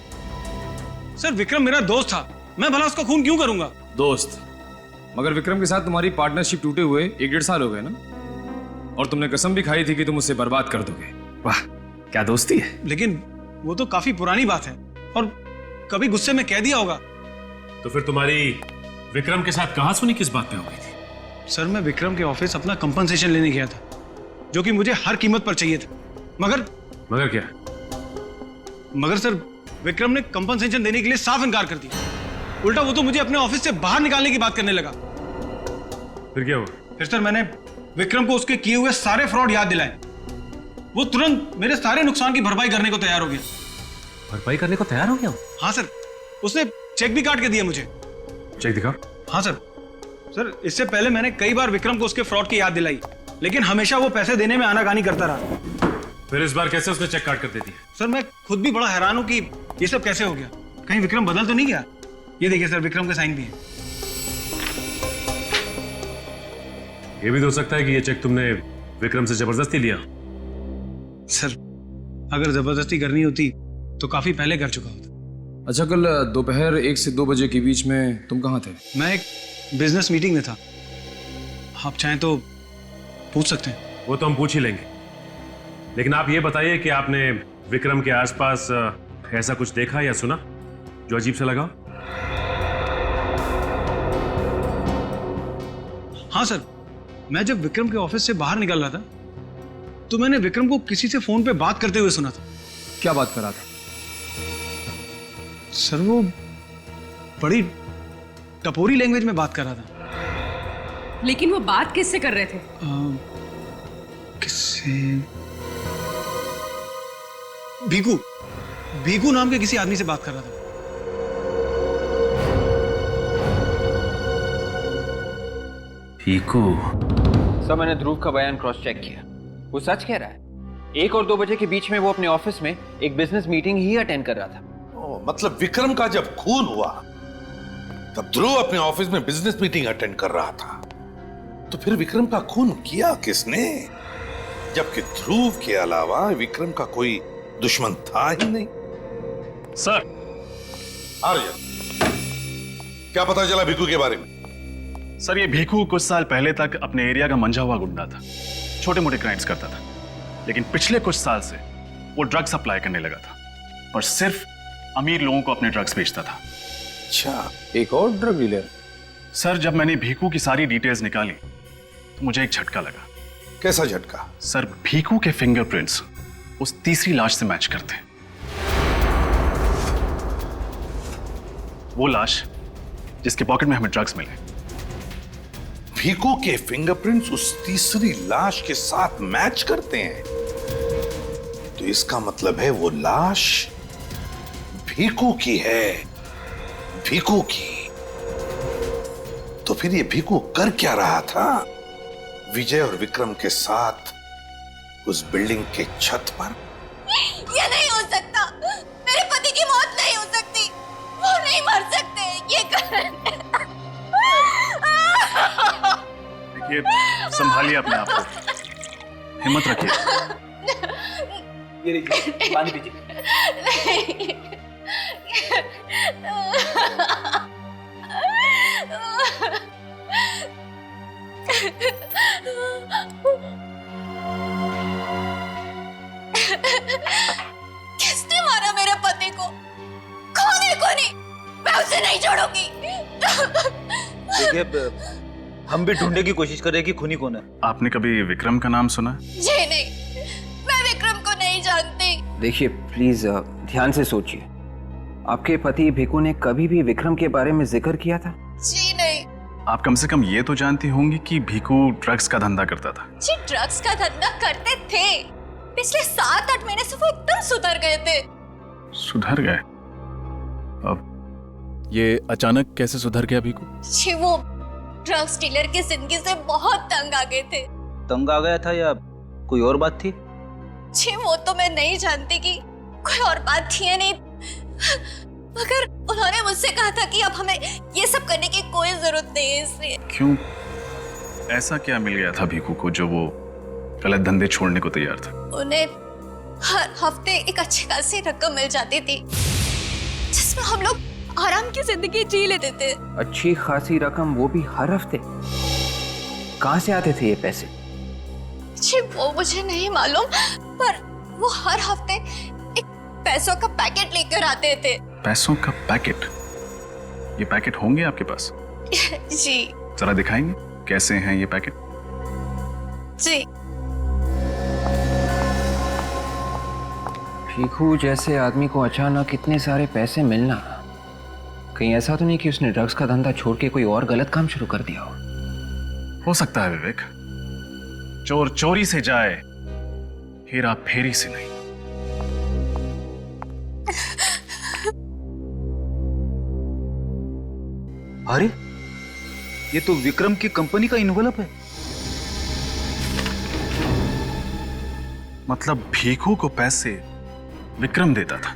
सर, विक्रम मेरा दोस्त था, मैं भला उसका खून क्यों करूंगा? दोस्त? मगर विक्रम के साथ तुम्हारी पार्टनरशिप टूटे हुए 1-1.5 साल हो गए ना, और तुमने कसम भी खाई थी कि तुम उसे बर्बाद कर दोगे। वाह, क्या दोस्ती है। लेकिन वो तो काफी पुरानी बात है और कभी गुस्से में कह दिया होगा। तो फिर तुम्हारी विक्रम के साथ कहासुनी किस बात पे हो गई थी? सर मैं विक्रम के ऑफिस अपना कंपनसेशन लेने गया था, जो कि मुझे हर कीमत पर चाहिए था, मगर क्या? मगर सर विक्रम ने कंपनसेशन देने के लिए साफ इनकार कर दिया। उल्टा वो तो मुझे अपने ऑफिस से बाहर निकालने की बात करने लगा। फिर क्या हुआ? फिर सर मैंने विक्रम को उसके किए हुए सारे फ्रॉड याद दिलाए। वो तुरंत मेरे सारे नुकसान की भरपाई करने को तैयार हो गया। भरपाई करने को तैयार हो गया? हाँ सर, उसने चेक भी काट के दिया मुझे। चेक दिखा। हाँ सर, इससे पहले मैंने कई बार विक्रम को उसके फ्रॉड की याद दिलाई, लेकिन हमेशा वो पैसे देने में आनाकानी करता रहा। फिर इस बार कैसे उसने चेक काट कर दे दिया? सर मैं खुद भी बड़ा हैरान हूं कि ये सब कैसे हो गया। कहीं विक्रम बदल तो नहीं गया? ये देखिए सर, विक्रम के साइन भी है। ये भी तो हो सकता है कि ये चेक तुमने विक्रम से जबरदस्ती लिया। सर अगर जबरदस्ती करनी होती तो काफी पहले कर चुका होता। अच्छा, कल दोपहर 1 से 2 बजे के बीच में तुम कहाँ थे? मैं एक बिजनेस मीटिंग में था, आप चाहें तो पूछ सकते हैं। वो तो हम पूछ ही लेंगे, लेकिन आप ये बताइए कि आपने विक्रम के आसपास ऐसा कुछ देखा या सुना जो अजीब सा लगा? हाँ सर, मैं जब विक्रम के ऑफिस से बाहर निकल रहा था तो मैंने विक्रम को किसी से फोन पे बात करते हुए सुना था। क्या बात कर रहा था? सर वो बड़ी टपोरी लैंग्वेज में बात कर रहा था। लेकिन वो बात किससे कर रहे थे? किससे? भीकू नाम के किसी आदमी से बात कर रहा था। भीकू? सर मैंने ध्रुव का बयान क्रॉस चेक किया, वो सच कह रहा है। 1 और 2 बजे के बीच में वो अपने ऑफिस में एक बिजनेस मीटिंग ही अटेंड कर रहा था। मतलब विक्रम का जब खून हुआ तब ध्रुव अपने ऑफिस में बिजनेस मीटिंग अटेंड कर रहा था, तो फिर विक्रम का खून किया किसने? जबकि ध्रुव के अलावा विक्रम का कोई दुश्मन था ही नहीं। सर। आर्यन, क्या पता चला भीकू के बारे में? सर ये भीकू कुछ साल पहले तक अपने एरिया का मंझा हुआ गुंडा था, छोटे मोटे क्राइम्स करता था, लेकिन पिछले कुछ साल से वो ड्रग सप्लाई करने लगा था और सिर्फ अमीर लोगों को अपने ड्रग्स बेचता था। अच्छा, एक और ड्रग डीलर? सर जब मैंने भीकू की सारी डिटेल्स निकाली तो मुझे एक झटका लगा। कैसा झटका? सर भीकू के फिंगरप्रिंट्स उस तीसरी लाश से मैच करते हैं। वो लाश जिसके पॉकेट में हमें ड्रग्स मिले। भीकू के फिंगरप्रिंट्स उस तीसरी लाश के साथ मैच करते हैं, तो इसका मतलब है वो लाश भीकू की है, भीकू की। तो फिर ये भीकू कर क्या रहा था विजय और विक्रम के साथ उस बिल्डिंग के छत पर? ये नहीं हो सकता, मेरे पति की मौत नहीं हो सकती, वो नहीं मर सकते, ये देखिए, संभालिए अपने आप को, हिम्मत रखिए। ये लीजिए, पानी पीजिए। किसने मारा मेरे पति को? कौन है? कौन है? मैं उसे नहीं छोड़ूंगी। देखिए, हम भी ढूंढने की कोशिश कर रहे हैं कि खूनी कौन है। आपने कभी विक्रम का नाम सुना? जी नहीं, मैं विक्रम को नहीं जानती। देखिए प्लीज ध्यान से सोचिए, आपके पति भीकू ने कभी भी विक्रम के बारे में जिक्र किया था? जी नहीं। आप कम से कम ये तो जानती होंगी कि भीकू ड्रग्स का धंधा करता था। जी ड्रग्स का धंधा करते थे, पिछले 7-8 महीने से वो एकदम सुधर गए थे। सुधर गए? अब ये अचानक कैसे सुधर गया भीकू? जी वो ड्रग्स डीलर की जिंदगी से बहुत तंग आ गए थे। तंग आ गया था या कोई और बात थी? जी वो तो मैं नहीं जानती कि कोई और बात थी या नहीं, मगर उन्होंने मुझसे कहा था कि अब हमें ये सब करने की कोई जरूरत नहीं है, इसलिए। क्यों? ऐसा क्या मिल गया था भीकू को जो वो गलत धंधे छोड़ने को तैयार था? उन्हें हर हफ्ते एक अच्छी खासी रकम मिल जाती थी जिसमें हम लोग आराम की जिंदगी जी लेते थे। अच्छी खासी रकम, वो भी हर हफ्ते? कहाँ से आते थे ये पैसे? जी वो मुझे नहीं मालूम, पर वो हर हफ्ते एक पैसों का पैकेट लेकर आते थे। पैसों का पैकेट? ये पैकेट होंगे आपके पास? जी। जरा दिखाएंगे कैसे हैं ये पैकेट? जी। भीकू जैसे आदमी को अचानक इतने सारे पैसे मिलना, कहीं ऐसा तो नहीं कि उसने ड्रग्स का धंधा छोड़ के कोई और गलत काम शुरू कर दिया हो सकता है विवेक, चोर चोरी से जाए, हेरा फेरी से नहीं। अरे ये तो विक्रम की कंपनी का इन्वेलप है। मतलब भीकू को पैसे विक्रम देता था,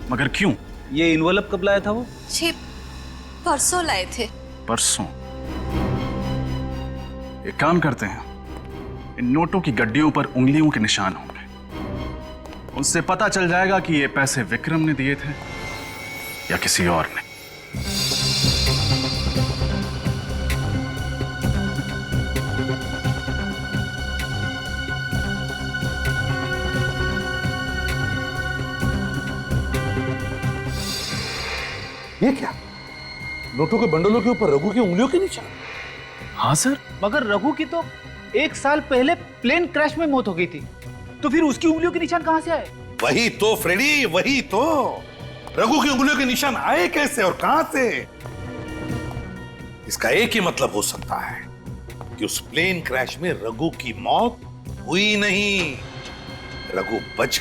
मगर क्यों? ये इन्वेलप कब लाया था वो? जी परसों लाए थे। परसों? एक काम करते हैं, इन नोटों की गड्डियों पर उंगलियों के निशान होंगे, उनसे पता चल जाएगा कि ये पैसे विक्रम ने दिए थे या किसी और ने। ये क्या? नोटों के बंडलों के ऊपर रघु की उंगलियों के निशान? हाँ सर। मगर रघु की तो 1 साल पहले प्लेन क्रैश में मौत हो गई थी, तो फिर उसकी उंगलियों के निशान कहां से आए? वही तो फ्रेडी, वही तो। रघु की उंगलियों के निशान आए कैसे और कहां से? इसका एक ही मतलब हो सकता है कि उस प्लेन क्रैश में रघु की मौत हुई नहीं, रघु बच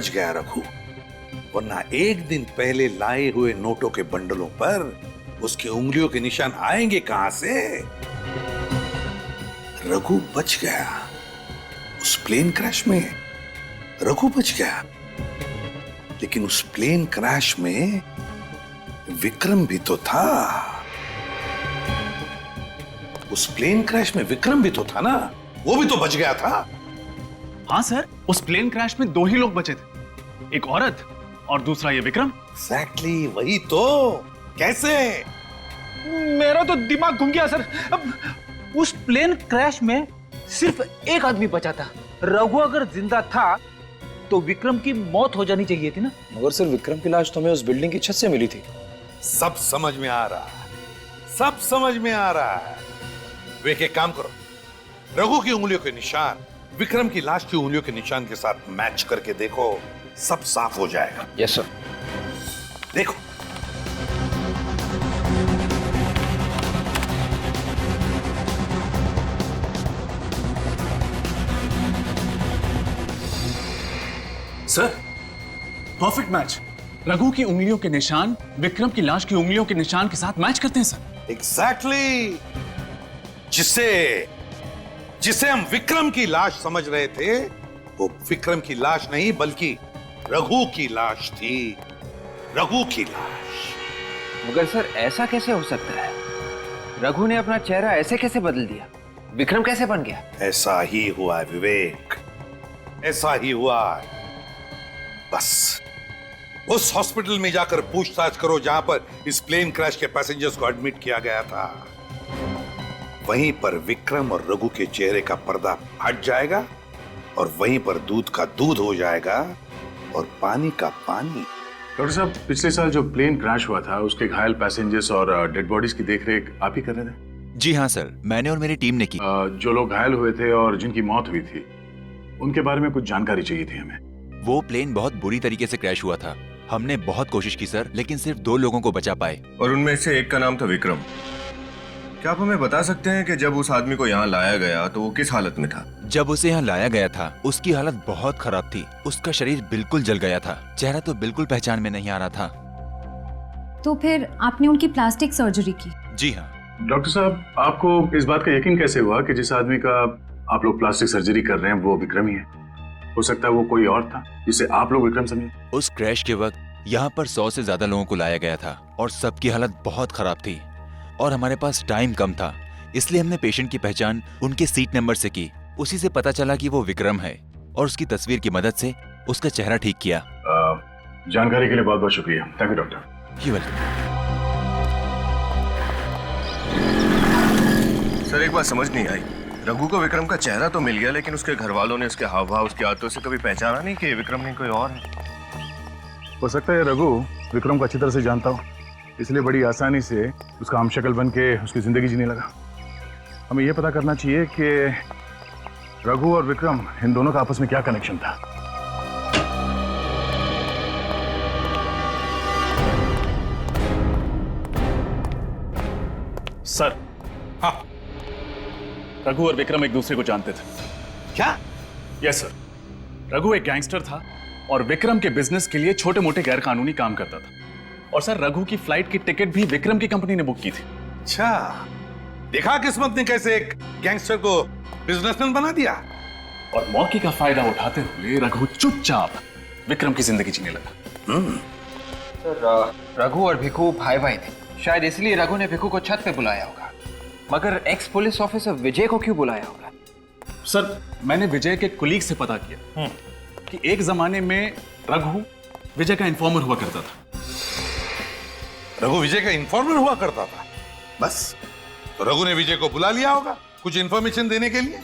गया रघु। वरना एक दिन पहले लाए हुए नोटों के बंडलों पर उसकी उंगलियों के निशान आएंगे कहां से? रघु बच गया, उस प्लेन क्रैश में रघु बच गया, लेकिन उस प्लेन क्रैश में विक्रम भी तो था। उस प्लेन क्रैश में विक्रम भी तो था ना, वो भी तो बच गया था। हाँ सर, उस प्लेन क्रैश में 2 ही लोग बचे थे, एक औरत और दूसरा ये विक्रम। एग्जैक्टली, वही तो। कैसे? मेरा तो दिमाग घूम गया सर। अब उस प्लेन क्रैश में सिर्फ एक आदमी बचा था। रघु अगर जिंदा था तो विक्रम की मौत हो जानी चाहिए थी ना। मगर सर विक्रम की लाश तो हमें उस बिल्डिंग की छत से मिली थी। सब समझ में आ रहा है, सब समझ में आ रहा है। वे एक काम करो, रघु की उंगलियों के निशान विक्रम की लाश की उंगलियों के निशान के साथ मैच करके देखो, सब साफ हो जाएगा। Yes sir. देखो, सर परफेक्ट मैच। रघु की उंगलियों के निशान विक्रम की लाश की उंगलियों के निशान के साथ मैच करते हैं सर। एग्जैक्टली। जिसे हम विक्रम की लाश समझ रहे थे, वो विक्रम की लाश नहीं बल्कि रघु की लाश थी। रघु की लाश। मगर सर ऐसा कैसे हो सकता है? रघु ने अपना चेहरा ऐसे कैसे बदल दिया? विक्रम कैसे बन गया? ऐसा ही हुआ है विवेक, ऐसा ही हुआ है। बस उस हॉस्पिटल में जाकर पूछताछ करो जहां पर इस प्लेन क्रैश के पैसेंजर्स को एडमिट किया गया था। वहीं पर विक्रम और रघु के चेहरे का पर्दा हट जाएगा और वहीं पर दूध का दूध हो जाएगा और पानी का पानी। डॉक्टर साहब, पिछले साल जो प्लेन क्रैश हुआ था उसके घायल पैसेंजर्स और डेड बॉडीज की देखरेख आप ही कर रहे थे? जी हाँ सर, मैंने और मेरी टीम ने की। जो लोग घायल हुए थे और जिनकी मौत हुई थी, उनके बारे में कुछ जानकारी चाहिए थी हमें। वो प्लेन बहुत बुरी तरीके से क्रैश हुआ था। हमने बहुत कोशिश की सर, लेकिन सिर्फ 2 लोगों को बचा पाए। और उनमें से एक का नाम था विक्रम। क्या आप हमें बता सकते हैं कि जब उस आदमी को यहाँ लाया गया तो वो किस हालत में था? जब उसे यहाँ लाया गया था उसकी हालत बहुत खराब थी। उसका शरीर बिल्कुल जल गया था, चेहरा तो बिल्कुल पहचान में नहीं आ रहा था। तो फिर आपने उनकी प्लास्टिक सर्जरी की? जी हाँ। डॉक्टर साहब, आपको इस बात का यकीन कैसे हुआ कि जिस आदमी का आप लोग प्लास्टिक सर्जरी कर रहे हैं वो विक्रम ही है? हो सकता है वो कोई और था जिसे आप लोग विक्रम समझे। उस क्रैश के वक्त यहाँ पर 100 से ज्यादा लोगों को लाया गया था और सबकी हालत बहुत खराब थी और हमारे पास टाइम कम था, इसलिए हमने पेशेंट की पहचान उनके सीट नंबर से की। उसी से पता चला कि वो विक्रम है और उसकी तस्वीर की मदद से उसका चेहरा ठीक किया। जानकारी के लिए बहुत बहुत शुक्रिया। Thank you doctor. You welcome. Sir एक बात समझ नहीं आई, रघु को विक्रम का चेहरा तो मिल गया लेकिन उसके घर वालों ने उसके हाव भाव, उसकी आदतों से कभी पहचाना नहीं कि विक्रम नहीं कोई और है। हो सकता है रघु विक्रम को अच्छी तरह से जानता हो, इसलिए बड़ी आसानी से उसका हमशक्ल बन के उसकी जिंदगी जीने लगा। हमें यह पता करना चाहिए कि रघु और विक्रम इन दोनों का आपस में क्या कनेक्शन था। सर हाँ, रघु और विक्रम एक दूसरे को जानते थे। क्या? Yes sir. रघु एक गैंगस्टर था और विक्रम के बिजनेस के लिए छोटे मोटे गैर कानूनी काम करता था। और सर रघु की फ्लाइट की टिकट भी विक्रम की कंपनी ने बुक की थी। अच्छा, देखा किस्मत ने कैसे एक गैंगस्टर को बिजनेसमैन बना दिया। और मौके का फायदा उठाते हुए रघु चुपचाप विक्रम की जिंदगी जीने लगा। सर रघु और भिक्खू भाई भाई थे, शायद इसलिए रघु ने भिक्खू को छत पे बुलाया होगा। मगर एक्स पुलिस ऑफिसर विजय को क्यों बुलाया होगा? सर मैंने विजय के कुलीग से पता किया कि एक जमाने में रघु विजय का इन्फॉर्मर हुआ करता था। रघु विजय का इन्फॉर्मर हुआ करता था? बस, तो रघु ने विजय को बुला लिया होगा कुछ इन्फॉर्मेशन देने के लिए।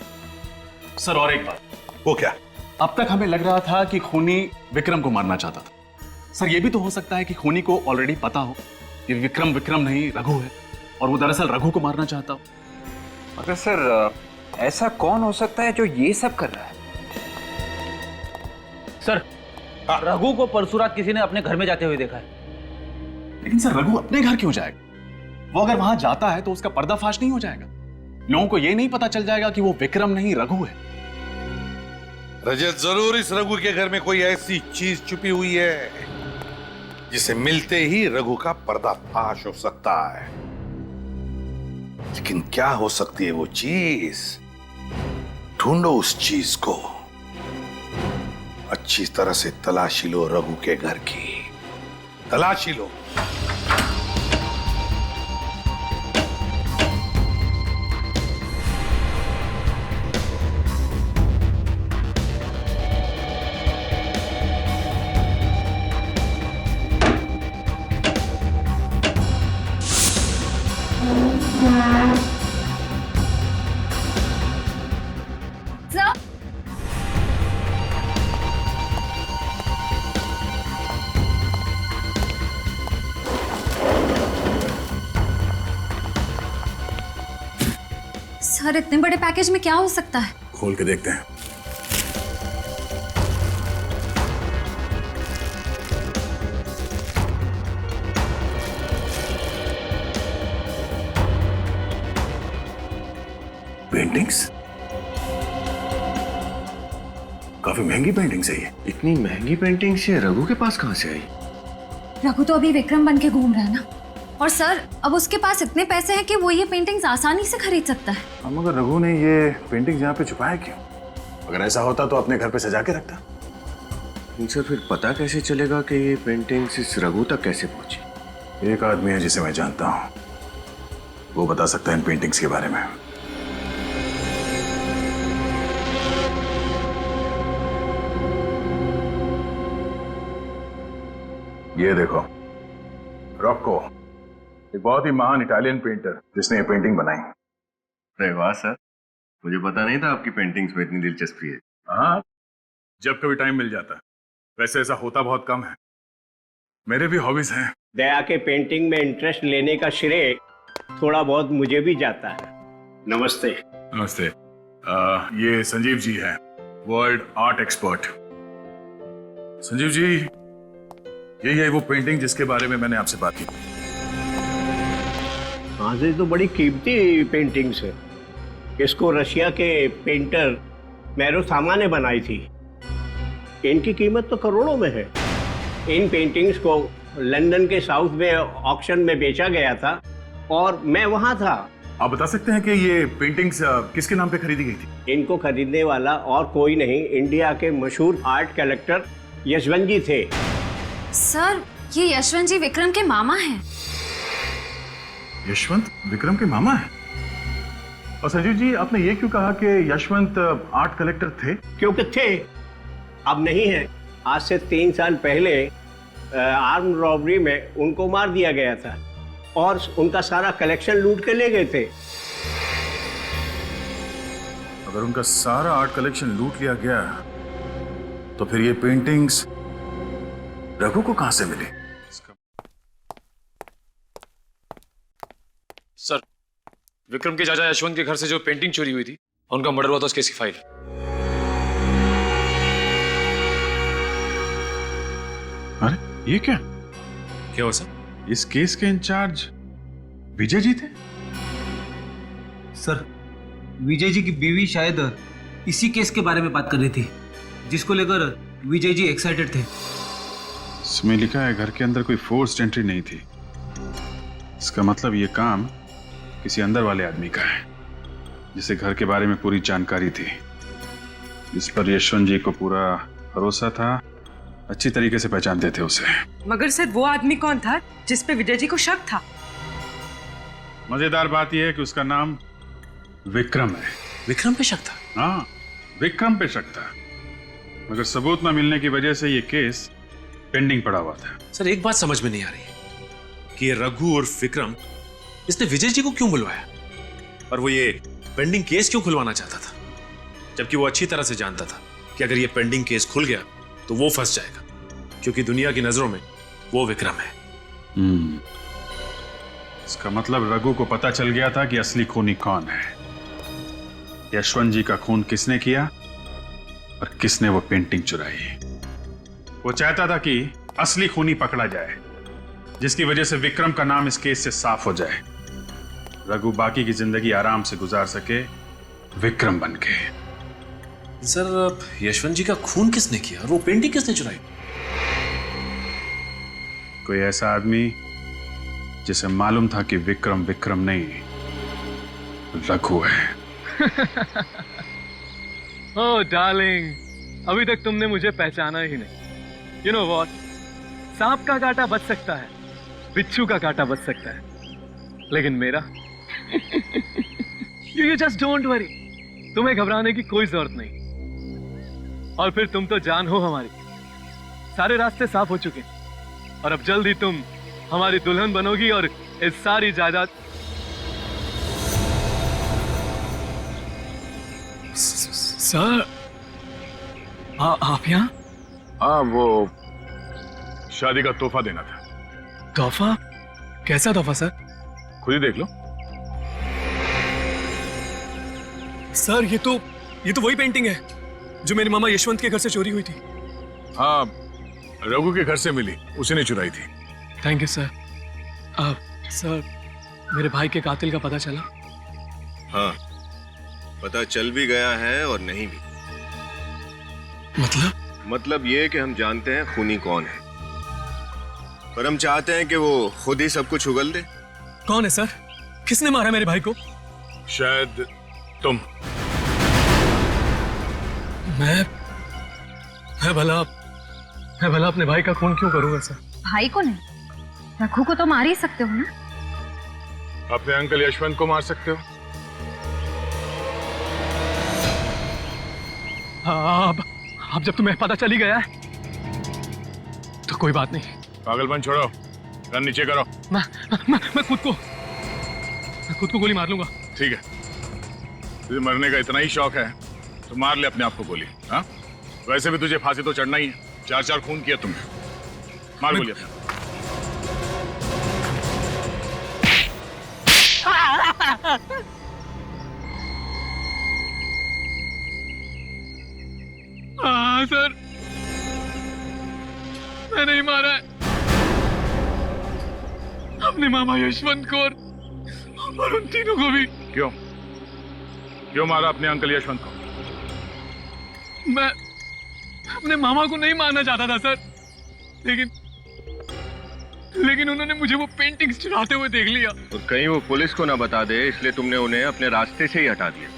सर और एक बात। वो क्या? अब तक हमें लग रहा था कि खूनी विक्रम को मारना चाहता था। सर ये भी तो हो सकता है कि खूनी को ऑलरेडी पता हो कि विक्रम नहीं रघु है और वो दरअसल रघु को मारना चाहता हो। मगर सर ऐसा कौन हो सकता है जो ये सब कर रहा है? सर रघु को परसों रात किसी ने अपने घर में जाते हुए देखा है। लेकिन सर रघु अपने घर क्यों जाएगा? वो अगर वहां जाता है तो उसका पर्दाफाश नहीं हो जाएगा? लोगों को ये नहीं पता चल जाएगा कि वो विक्रम नहीं रघु है? रजत, जरूर इस रघु के घर में कोई ऐसी चीज छुपी हुई है जिसे मिलते ही रघु का पर्दाफाश हो सकता है। लेकिन क्या हो सकती है वो चीज? ढूंढो उस चीज को, अच्छी तरह से तलाशी लो रघु के घर की, तलाशी लो। सर इतने बड़े पैकेज में क्या हो सकता है? खोल के देखते हैं। पेंटिंग्स? काफी महंगी पेंटिंग्स है ये। इतनी महंगी पेंटिंग्स ये रघु के पास कहाँ से आई? रघु तो अभी विक्रम बन के घूम रहा है ना। और सर, अब उसके पास इतने पैसे हैं कि वो ये पेंटिंग्स आसानी से खरीद सकता है। हम मगर रघु ने ये पेंटिंग्स यहाँ पे छुपाया क्यों? अगर ऐसा होता तो अपने घर पे सजा के रखता। इनसे फिर पता कैसे चलेगा कि ये पेंटिंग्स इस रघु तक कैसे पहुंची? एक आदमी है जिसे मैं जानता हूँ, वो बता सकता है इन पेंटिंग्स के बारे में। ये देखो, रॉक्को, एक बहुत ही महान इटालियन पेंटर जिसने ये पेंटिंग बनाई। अरे वाह सर, मुझे पता नहीं था आपकी पेंटिंग्स में इतनी दिलचस्पी है। हाँ, जब कभी टाइम मिल जाता है। वैसे ऐसा होता बहुत कम है। मेरे भी हॉबीज हैं। दया के पेंटिंग में इंटरेस्ट लेने का श्रेय थोड़ा बहुत मुझे भी जाता है। नमस्ते। नमस्ते। ये संजीव जी हैं, world art expert. Sanjeev ji, यही है वो पेंटिंग जिसके बारे में मैंने आपसे बात की। हाँ, ये तो बड़ी कीमती पेंटिंग्स है। इसको रशिया के पेंटर मैरोसामा ने बनाई थी। इनकी कीमत तो करोड़ों में है। इन पेंटिंग्स को लंदन के साउथ में ऑक्शन में बेचा गया था और मैं वहां था। आप बता सकते हैं कि ये पेंटिंग्स किसके नाम पे खरीदी गई थी? इनको खरीदने वाला और कोई नहीं, इंडिया के मशहूर आर्ट कलेक्टर यशवंत जी थे। सर, ये यशवंत जी विक्रम के मामा हैं। यशवंत विक्रम के मामा है? और संजीव जी, आपने ये क्यों कहा कि यशवंत आर्ट कलेक्टर थे? क्योंकि थे, अब नहीं है। आज से 3 साल पहले आर्म रॉबरी में उनको मार दिया गया था और उनका सारा कलेक्शन लूट के ले गए थे। अगर उनका सारा आर्ट कलेक्शन लूट लिया गया तो फिर ये पेंटिंग्स रघु को कहां से मिली? सर, विक्रम के चाचा यशवंत के घर से जो पेंटिंग चोरी हुई थी, उनका मर्डर हुआ था, उसकी फाइल। अरे ये क्या हुआ सर? इस केस के इंचार्ज विजय जी थे? सर, विजय जी की बीवी शायद इसी केस के बारे में बात कर रही थी, जिसको लेकर विजय जी एक्साइटेड थे। इसमें लिखा है घर के अंदर कोई फोर्स्ड एंट्री नहीं थी। इसका मतलब ये काम किसी अंदर वाले आदमी का है, जिसे घर के बारे में पूरी जानकारी थी। इस पर यशवंत जी को पूरा भरोसा था, अच्छी तरीके से पहचानते थे उसे। मगर सर, वो आदमी कौन था जिस पे विजय जी को शक था? मजेदार बात यह है कि उसका नाम विक्रम है। विक्रम पे शक था? हाँ, विक्रम पे शक था, मगर सबूत न मिलने की वजह से ये केस पेंडिंग पड़ा हुआ था। सर, एक बात समझ में नहीं आ रही कि ये रघु और विक्रम, इसने विजय जी को क्यों बुलवाया और वो ये पेंडिंग केस क्यों खुलवाना चाहता था, जबकि वो अच्छी तरह से जानता था कि अगर ये पेंडिंग केस खुल गया तो वो फंस जाएगा, क्योंकि दुनिया की नजरों में वो विक्रम है। इसका मतलब रघु को पता चल गया था कि असली खूनी कौन है। यशवंत जी का खून किसने किया और किसने वो पेंटिंग चुराई। वो चाहता था कि असली खूनी पकड़ा जाए, जिसकी वजह से विक्रम का नाम इस केस से साफ हो जाए, रघु बाकी की जिंदगी आराम से गुजार सके विक्रम बनके। सर, यशवंत जी का खून किसने किया और वो पेंटिंग किसने चुराई? कोई ऐसा आदमी जिसे मालूम था कि विक्रम विक्रम नहीं, रघु है। ओह डार्लिंग, अभी तक तुमने मुझे पहचाना ही नहीं। यू नो व्हाट, सांप का कांटा बच सकता है, बिच्छू का कांटा बच सकता है, लेकिन मेरा यू जस्ट डोंट वरी, तुम्हें घबराने की कोई जरूरत नहीं। और फिर तुम तो जान हो हमारी, सारे रास्ते साफ हो चुके और अब जल्द ही तुम हमारी दुल्हन बनोगी और इस सारी जायदाद। सर, आप यहाँ? हाँ, वो शादी का तोहफा देना था। तोहफा? कैसा तोहफा सर? खुद ही देख लो। सर, ये तो वही पेंटिंग है जो मेरे मामा यशवंत के घर से चोरी हुई थी। हाँ, रघु के घर से मिली, उसी ने चुराई थी। Thank you sir. सर, मेरे भाई के कातिल का पता चला? हाँ, पता चल भी गया है और नहीं भी। मतलब ये कि हम जानते हैं खूनी कौन है, पर हम चाहते हैं कि वो खुद ही सब कुछ उगल दे। कौन है सर? किसने मारा मेरे भाई को? शायद तुम। मैं भला अपने भाई का खून क्यों करूंगा सर? भाई को नहीं, रघु को तो मार ही सकते हो ना। अपने अंकल यशवंत को मार सकते हो। अब जब तुम्हें पता चल ही गया है तो कोई बात नहीं। पागलपन छोड़ो, गन नीचे करो। मैं खुद को गोली मार लूंगा। ठीक है, तुझे मरने का इतना ही शौक है तो मार ले अपने आप को गोली। हाँ, वैसे भी तुझे फांसी तो चढ़ना ही है। 4 खून किया तुमने, मार गोली अपने। हाँ सर, मैंने ही मारा है अपने मामा यशवंत को और उन तीनों को भी। क्यों मारा अपने अंकल यशवंत को? मैं अपने मामा को नहीं मारना चाहता था सर, लेकिन उन्होंने मुझे वो पेंटिंग्स चुराते हुए देख लिया। और कहीं वो पुलिस को ना बता दे, इसलिए तुमने उन्हें अपने रास्ते से ही हटा दिया।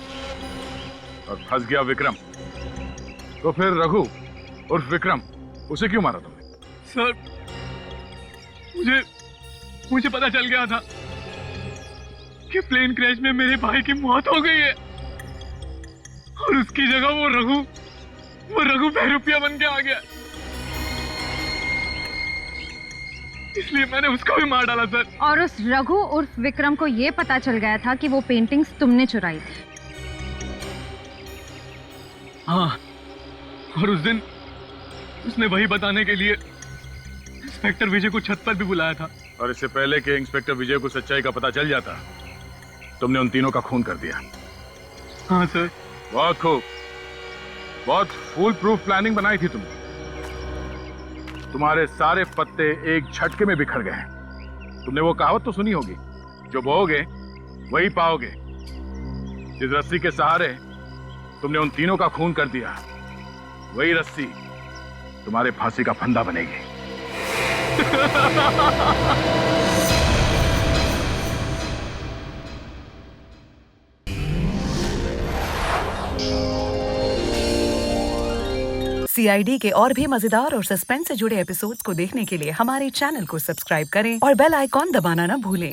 और फंस गया विक्रम, तो फिर रघु उर्फ विक्रम, उसे क्यों मारा तुमने? सर, मुझे पता चल गया था कि प्लेन क्रैश में मेरे भाई की मौत हो गई है और उसकी जगह वो रघु बहरूपिया बन के आ गया, इसलिए मैंने उसको भी मार डाला सर। और उस रघु उर्फ विक्रम को ये पता चल गया था कि वो पेंटिंग्स तुमने चुराई थी। हाँ, और उस दिन उसने वही बताने के लिए इंस्पेक्टर विजय को छत पर भी बुलाया था। और इससे पहले कि इंस्पेक्टर विजय को सच्चाई का पता चल जाता, तुमने उन तीनों का खून कर दिया। हाँ सर। बहुत खूब, बहुत फुल प्रूफ प्लानिंग बनाई थी तुमने। तुम्हारे सारे पत्ते एक झटके में बिखर गए। तुमने वो कहावत तो सुनी होगी, जो बोओगे वही पाओगे। जिस रस्सी के सहारे तुमने उन तीनों का खून कर दिया, वही रस्सी तुम्हारे फांसी का फंदा बनेगी। CID के और भी मजेदार और सस्पेंस से जुड़े एपिसोड्स को देखने के लिए हमारे चैनल को सब्सक्राइब करें और बेल आइकॉन दबाना ना भूलें।